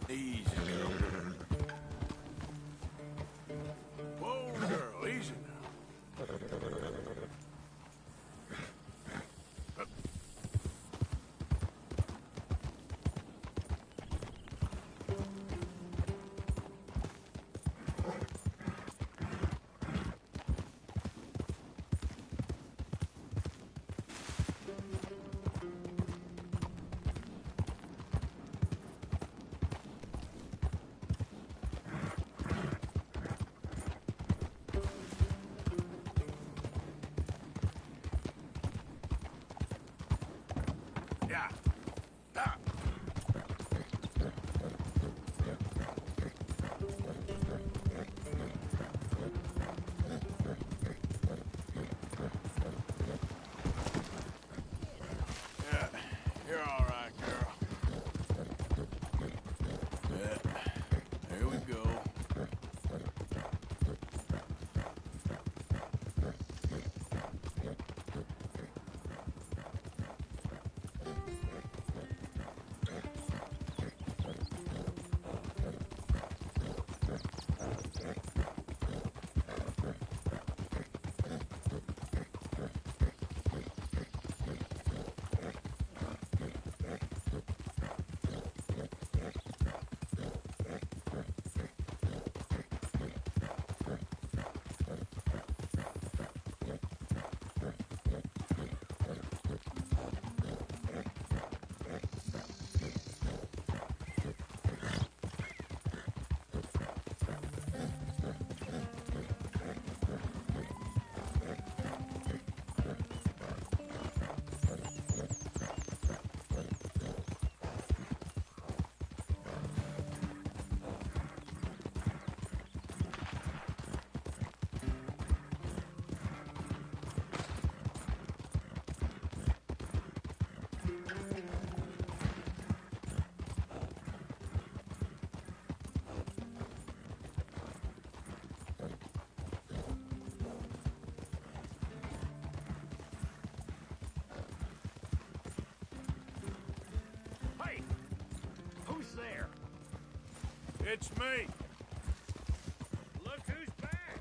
Easy, girl. Whoa, girl, easy now. Yeah. Ah. Yeah, you're all right, girl. Yeah, there we go. It's me. Look who's back.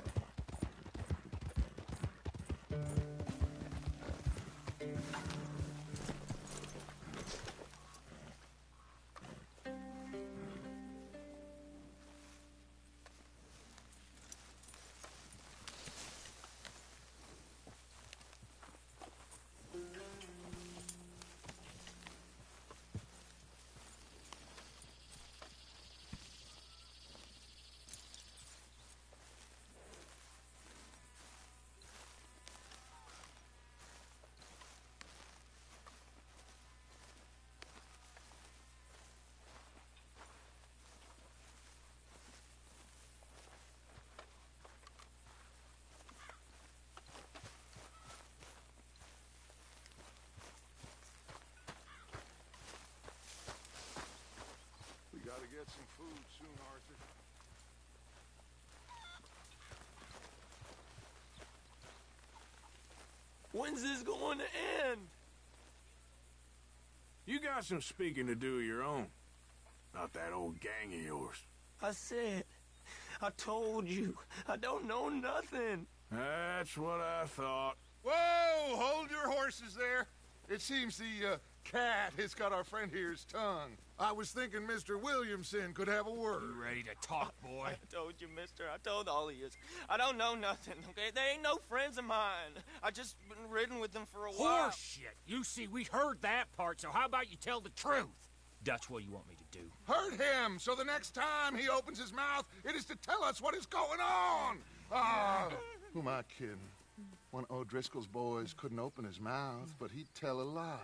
We gotta get some food soon, Arthur. When's this going to end? You got some speaking to do of your own. Not that old gang of yours. I said, I told you, I don't know nothing. That's what I thought. Whoa! Hold your horses there. It seems the cat has got our friend here's tongue. I was thinking Mr. Williamson could have a word. You ready to talk, boy? I told you, mister. I told all of you. I don't know nothing, okay? They ain't no friends of mine. I just been ridden with them for a while. Horseshit. You see, we heard that part, so how about you tell the truth? Dutch, what do you want me to do? Hurt him, so the next time he opens his mouth, it is to tell us what is going on. Who am I kidding? One of O'Driscoll's boys couldn't open his mouth, but he'd tell a lie.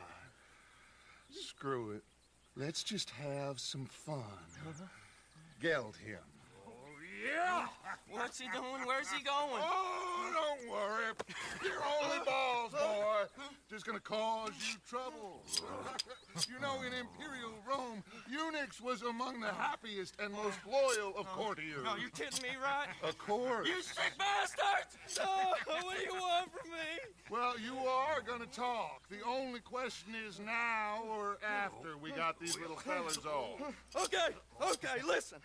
Screw it. Let's just have some fun. Geld him. Yeah! What's he doing? Where's he going? Oh, don't worry. You're only balls, boy. Just gonna cause you trouble. You know, in Imperial Rome, eunuchs was among the happiest and most loyal of courtiers. No, you kidding me, right? Of course. You sick bastards! Oh, what do you want from me? Well, you are gonna talk. The only question is now or after we got these little fellas off. Okay, listen.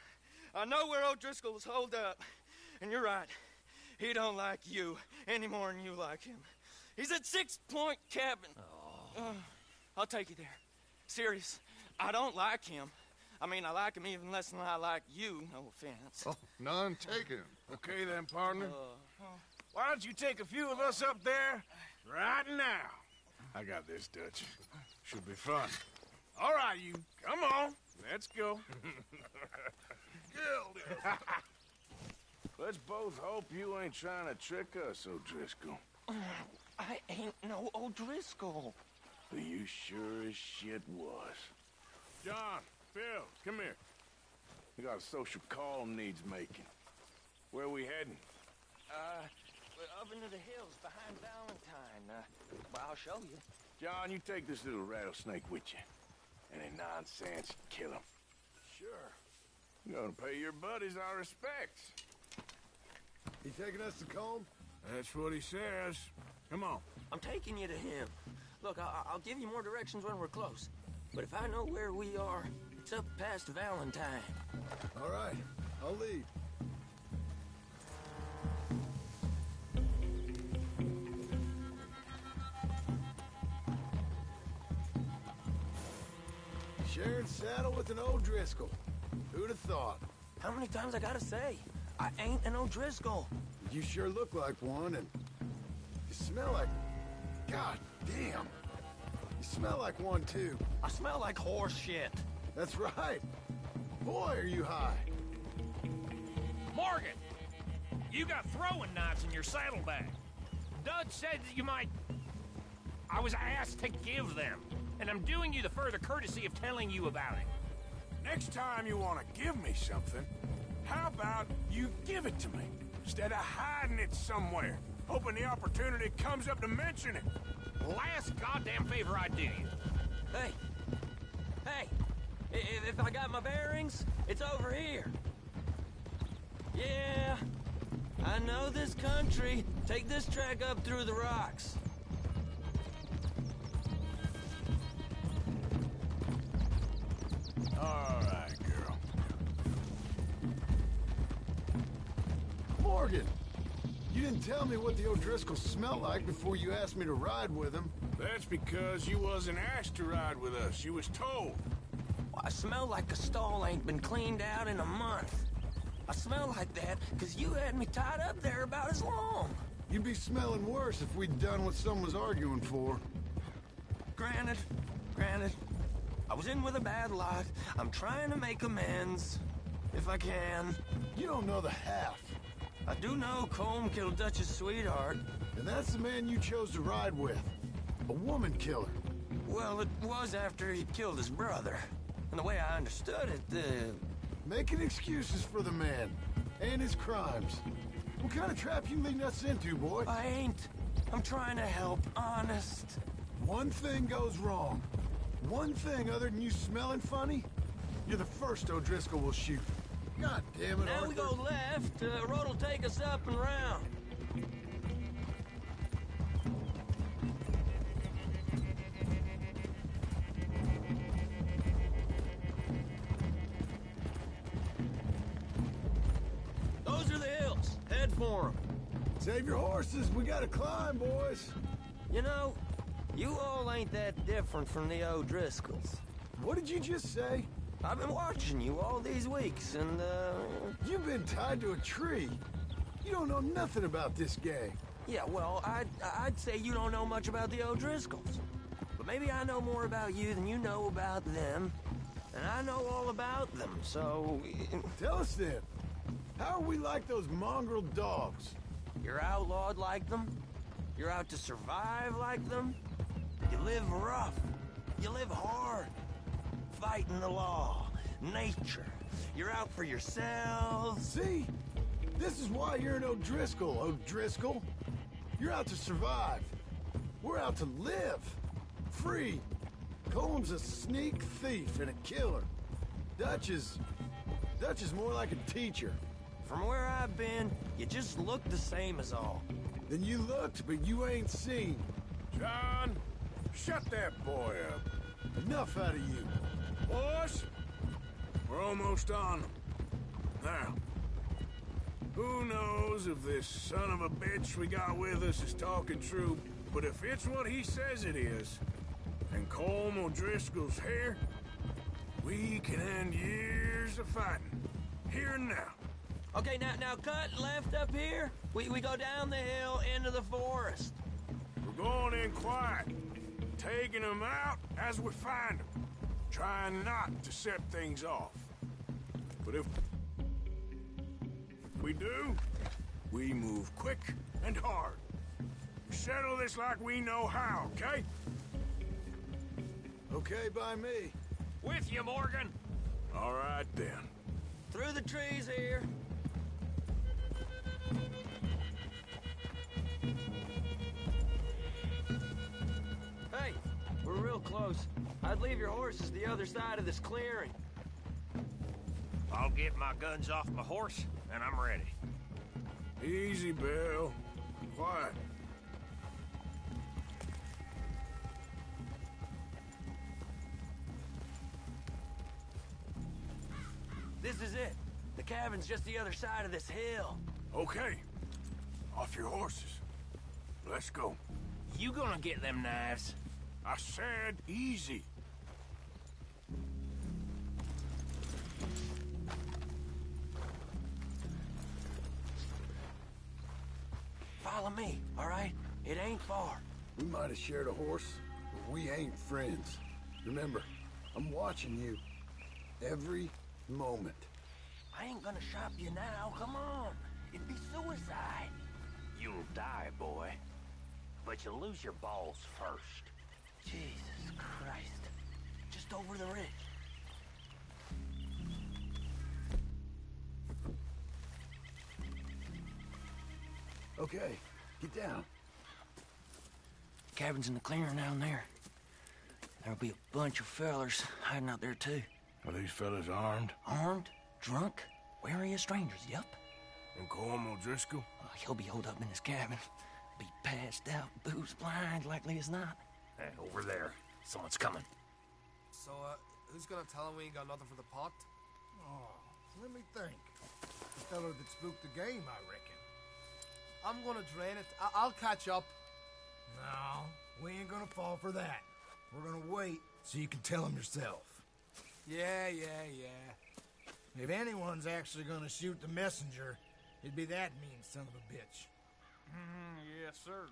I know where O'Driscoll is holed up, and you're right. He don't like you any more than you like him. He's at 6 Point Cabin. I'll take you there. Serious, I don't like him. I mean, I like him even less than I like you, no offense. Oh, none taken. Okay then, partner. Why don't you take a few of us up there right now? I got this, Dutch. Should be fun. All right, you. Come on. Let's go. Let's both hope you ain't trying to trick us, O'Driscoll. I ain't no O'Driscoll. But you sure as shit was. John, Phil, come here. We got a social call needs making. Where we heading? Up into the hills behind Valentine. Well, I'll show you. John, you take this little rattlesnake with you. Any nonsense, kill him. Sure. You're gonna pay your buddies our respects. He taking us to Combe? That's what he says. Come on. I'm taking you to him. Look, I'll give you more directions when we're close. But if I know where we are, it's up past Valentine. All right, I'll lead. Sharing saddle with an O'Driscoll. Who'd have thought? How many times I gotta say? I ain't an O'Driscoll. You sure look like one, and you smell like... God damn. You smell like one, too. I smell like horse shit. That's right. Boy, are you high. Morgan! You got throwing knives in your saddlebag. Dutch said that you might... I was asked to give them, and I'm doing you the further courtesy of telling you about it. Next time you want to give me something, how about you give it to me, instead of hiding it somewhere, hoping the opportunity comes up to mention it? Last goddamn favor I do you. Hey! If I got my bearings, it's over here. Yeah, I know this country. Take this track up through the rocks. All right, girl. Morgan! You didn't tell me what the O'Driscolls smelled like before you asked me to ride with them. That's because you wasn't asked to ride with us. You was told. Well, I smell like a stall ain't been cleaned out in a month. I smell like that because you had me tied up there about as long. You'd be smelling worse if we'd done what someone was arguing for. Granted. I was in with a bad lot. I'm trying to make amends, if I can. You don't know the half. I do know Colm killed Dutch's sweetheart. And that's the man you chose to ride with. A woman killer. Well, it was after he killed his brother. And the way I understood it, Making excuses for the man. And his crimes. What kind of trap you leading us into, boy? I ain't. I'm trying to help, honest. One thing goes wrong. One thing other than you smelling funny, you're the first O'Driscoll will shoot. God damn it, Now Arthur. we go left. Road will take us up and round. Those are the hills. Head for them. Save your horses. We gotta climb, boys. You know, you all ain't that different from the O'Driscolls. What did you just say? I've been watching you all these weeks, and, You've been tied to a tree. You don't know nothing about this gang. Yeah, well, I'd say you don't know much about the O'Driscolls. But maybe I know more about you than you know about them. And I know all about them, so... Tell us then. How are we like those mongrel dogs? You're outlawed like them. You're out to survive like them. You live rough. You live hard. Fighting the law. Nature. You're out for yourselves. See? This is why you're an O'Driscoll, O'Driscoll. You're out to survive. We're out to live. Free. Colm's a sneak thief and a killer. Dutch is more like a teacher. From where I've been, you just look the same as all. Then you looked, but you ain't seen. John, shut that boy up. Enough out of you. Boys, we're almost on them. Now, who knows if this son of a bitch we got with us is talking true, but if it's what he says it is, and Colm O'Driscoll's here, we can end years of fighting. Here and now. Okay, now cut left up here. We go down the hill into the forest. We're going in quiet, taking them out as we find them, trying not to set things off. But if we do, we move quick and hard. We settle this like we know how, okay? Okay by me. With you, Morgan. All right, then. Through the trees here. Hey, we're real close. I'd leave your horses the other side of this clearing. I'll get my guns off my horse, and I'm ready. Easy, Bill. Quiet. This is it. The cabin's just the other side of this hill. Okay. Off your horses. Let's go. You gonna get them knives? I said easy. Follow me, all right? It ain't far. We might have shared a horse, but we ain't friends. Remember, I'm watching you. Every moment. I ain't gonna shop you now, come on. It'd be suicide. You'll die, boy. But you'll lose your balls first. Jesus Christ. Just over the ridge. Okay, get down. Cabin's in the clearing down there. There'll be a bunch of fellers hiding out there, too. Are these fellas armed? Armed? Drunk? Wary of strangers, yep. And Colm O'Driscoll? He'll be holed up in his cabin. Be passed out, booze blind, likely as not. Hey, over there. Someone's coming. So, who's gonna tell him we ain't got nothing for the pot? Oh, let me think. The fellow that spooked the game, I reckon. I'm gonna drain it. I'll catch up. No, we ain't gonna fall for that. We're gonna wait so you can tell him yourself. Yeah. If anyone's actually gonna shoot the messenger, it'd be that mean son of a bitch. Yes, sir.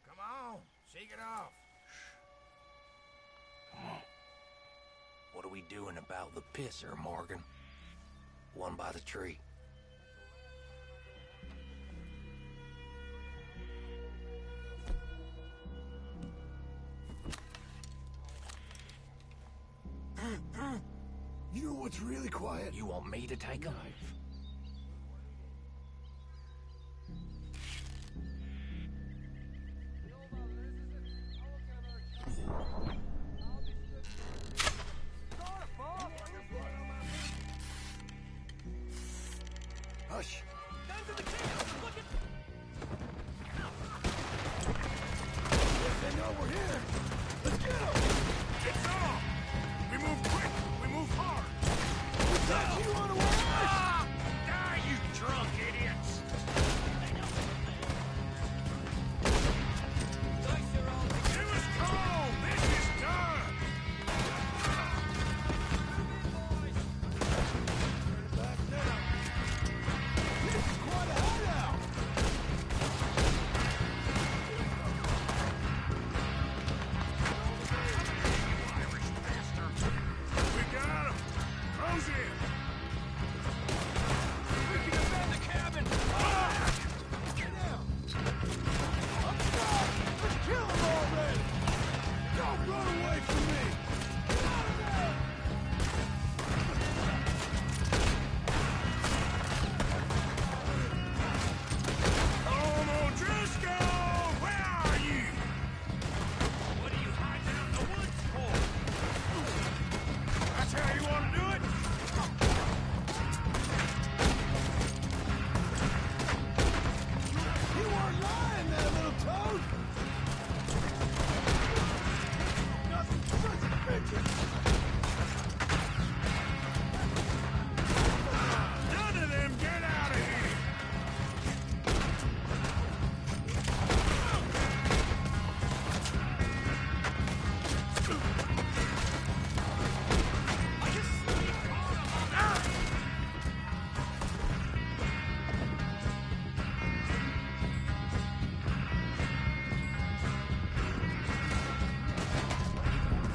Come on, shake it off. Come on. What are we doing about the pisser, Morgan? One by the tree. You know what's really quiet? You want me to take a knife? Hush. They know we're here. Let's get them. It's on! We move quick! We move hard! You run away! Die, you drunk idiots! Give us coal! This is done! Back now. This is quite a hideout. Irish bastard! We got him! Close in! We can defend the cabin! Get down. I'm stuck. Let's kill them already. Don't run away from me. Get out of there. Colm O'Driscoll! Where are you? What are you hiding out in the woods for? That's how you want to do it? You weren't lying there, little toad. Nothing such a bitches. None of them get out of here!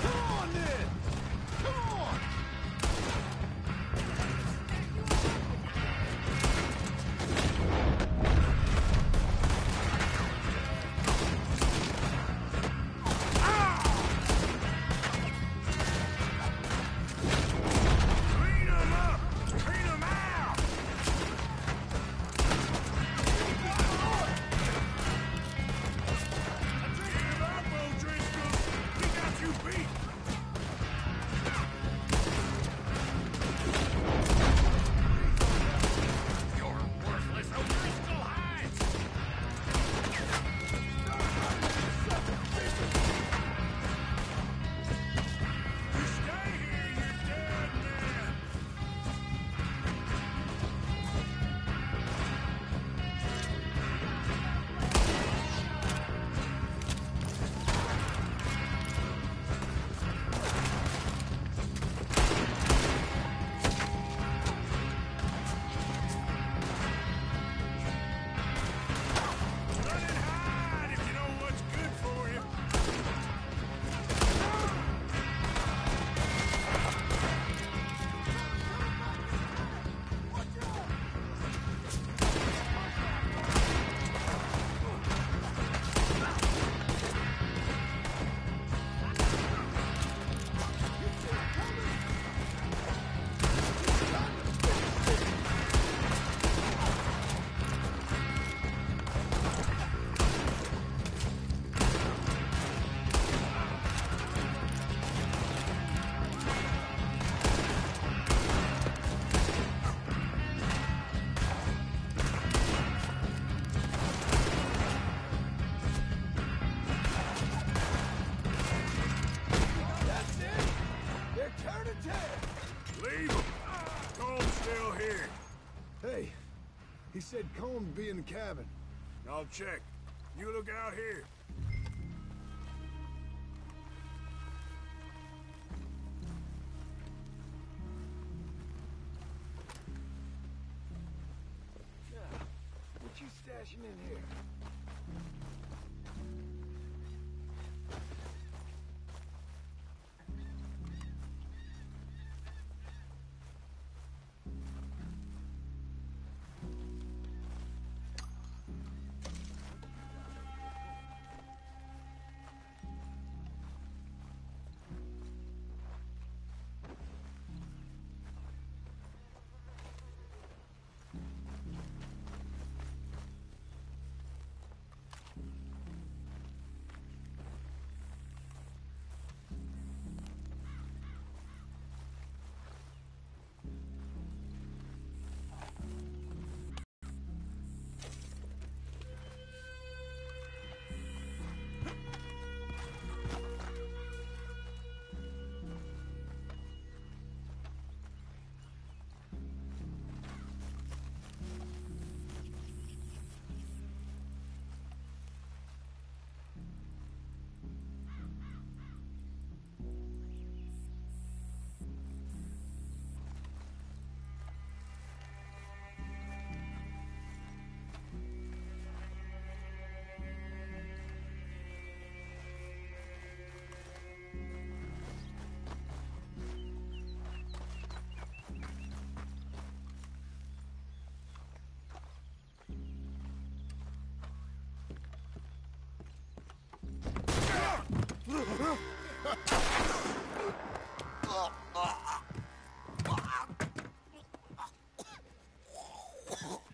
Come on, then. Come on. Clean them up! Clean them out! Give up, O'Driscoll! We got you beat! You're worthless O'Driscoll hides! You stay here, you dead man! Run and hide if you know what's good for you! That's it. They're turning tail. Leave him! Colm's still here. Hey, he said Colm would be in the cabin. I'll check. You look out here. What you stashing in here?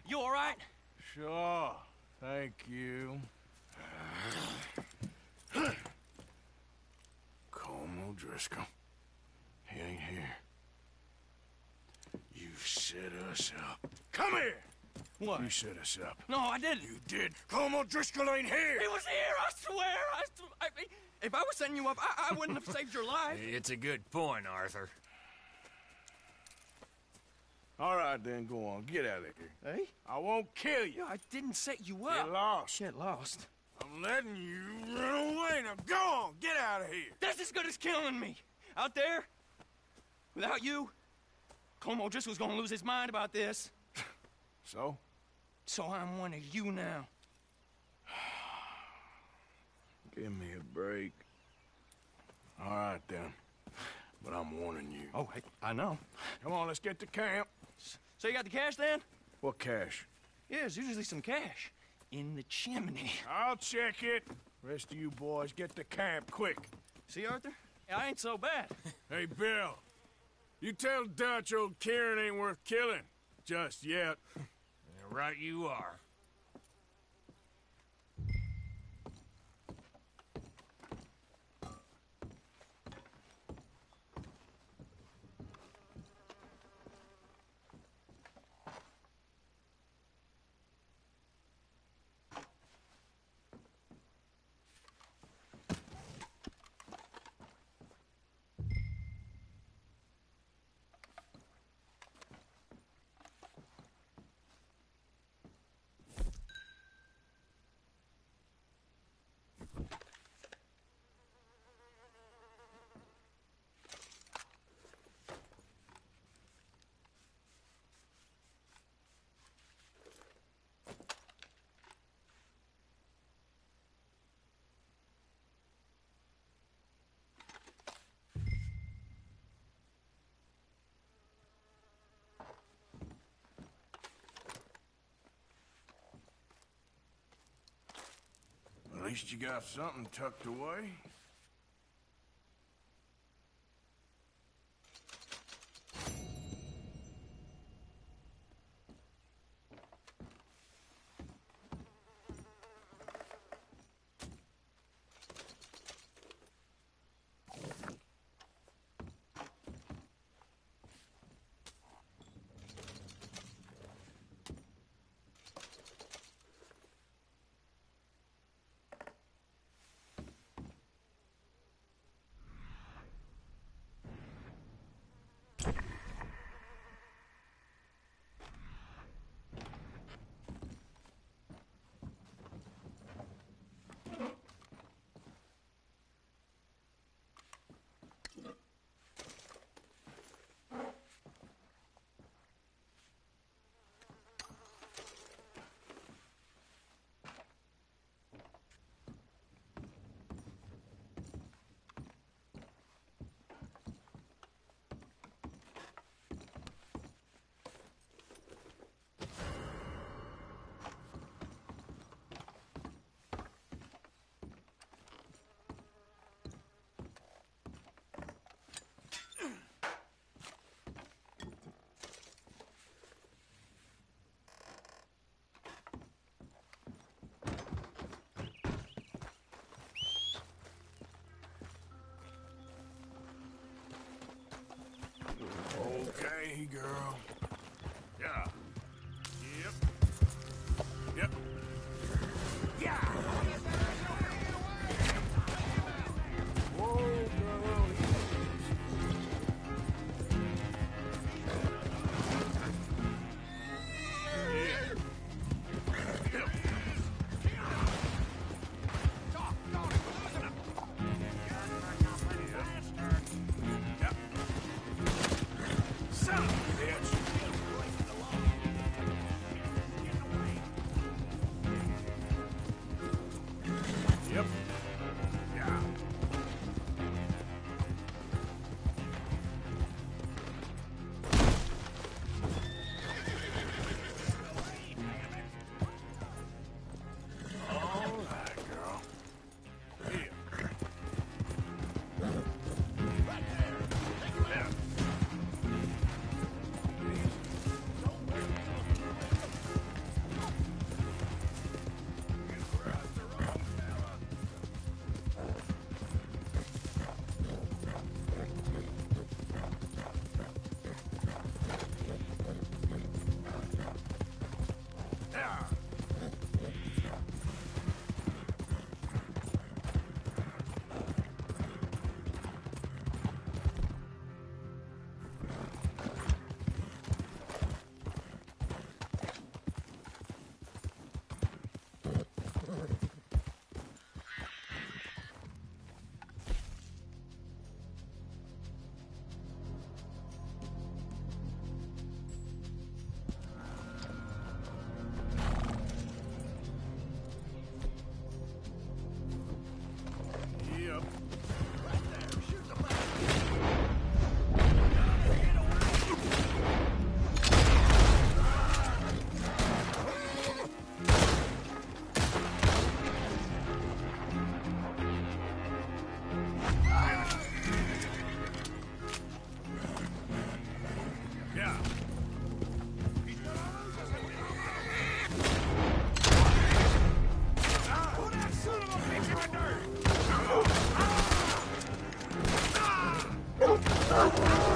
You all right? Sure. Thank you. Colm O'Driscoll. He ain't here. You set us up. Come here! What? You set us up. No, I didn't. You did. Colm O'Driscoll ain't here! He was here, I swear! If I was setting you up, I wouldn't have saved your life. It's a good point, Arthur. All right, then, go on. Get out of here. Hey? I won't kill you. I didn't set you up. Get lost. Get lost. I'm letting you run away. Now go on. Get out of here. That's as good as killing me. Out there, without you, Colm O'Driscoll's gonna lose his mind about this. So? So I'm one of you now. Give me a break. All right, then. But I'm warning you. Oh, hey, I know. Come on, let's get to camp. So you got the cash, then? What cash? Yeah, there's usually some cash. In the chimney. I'll check it. Rest of you boys, get to camp, quick. See, Arthur? I ain't so bad. Hey, Bill. You tell Dutch old Kieran ain't worth killing. Just yet. Right you are. At least you got something tucked away. Come on.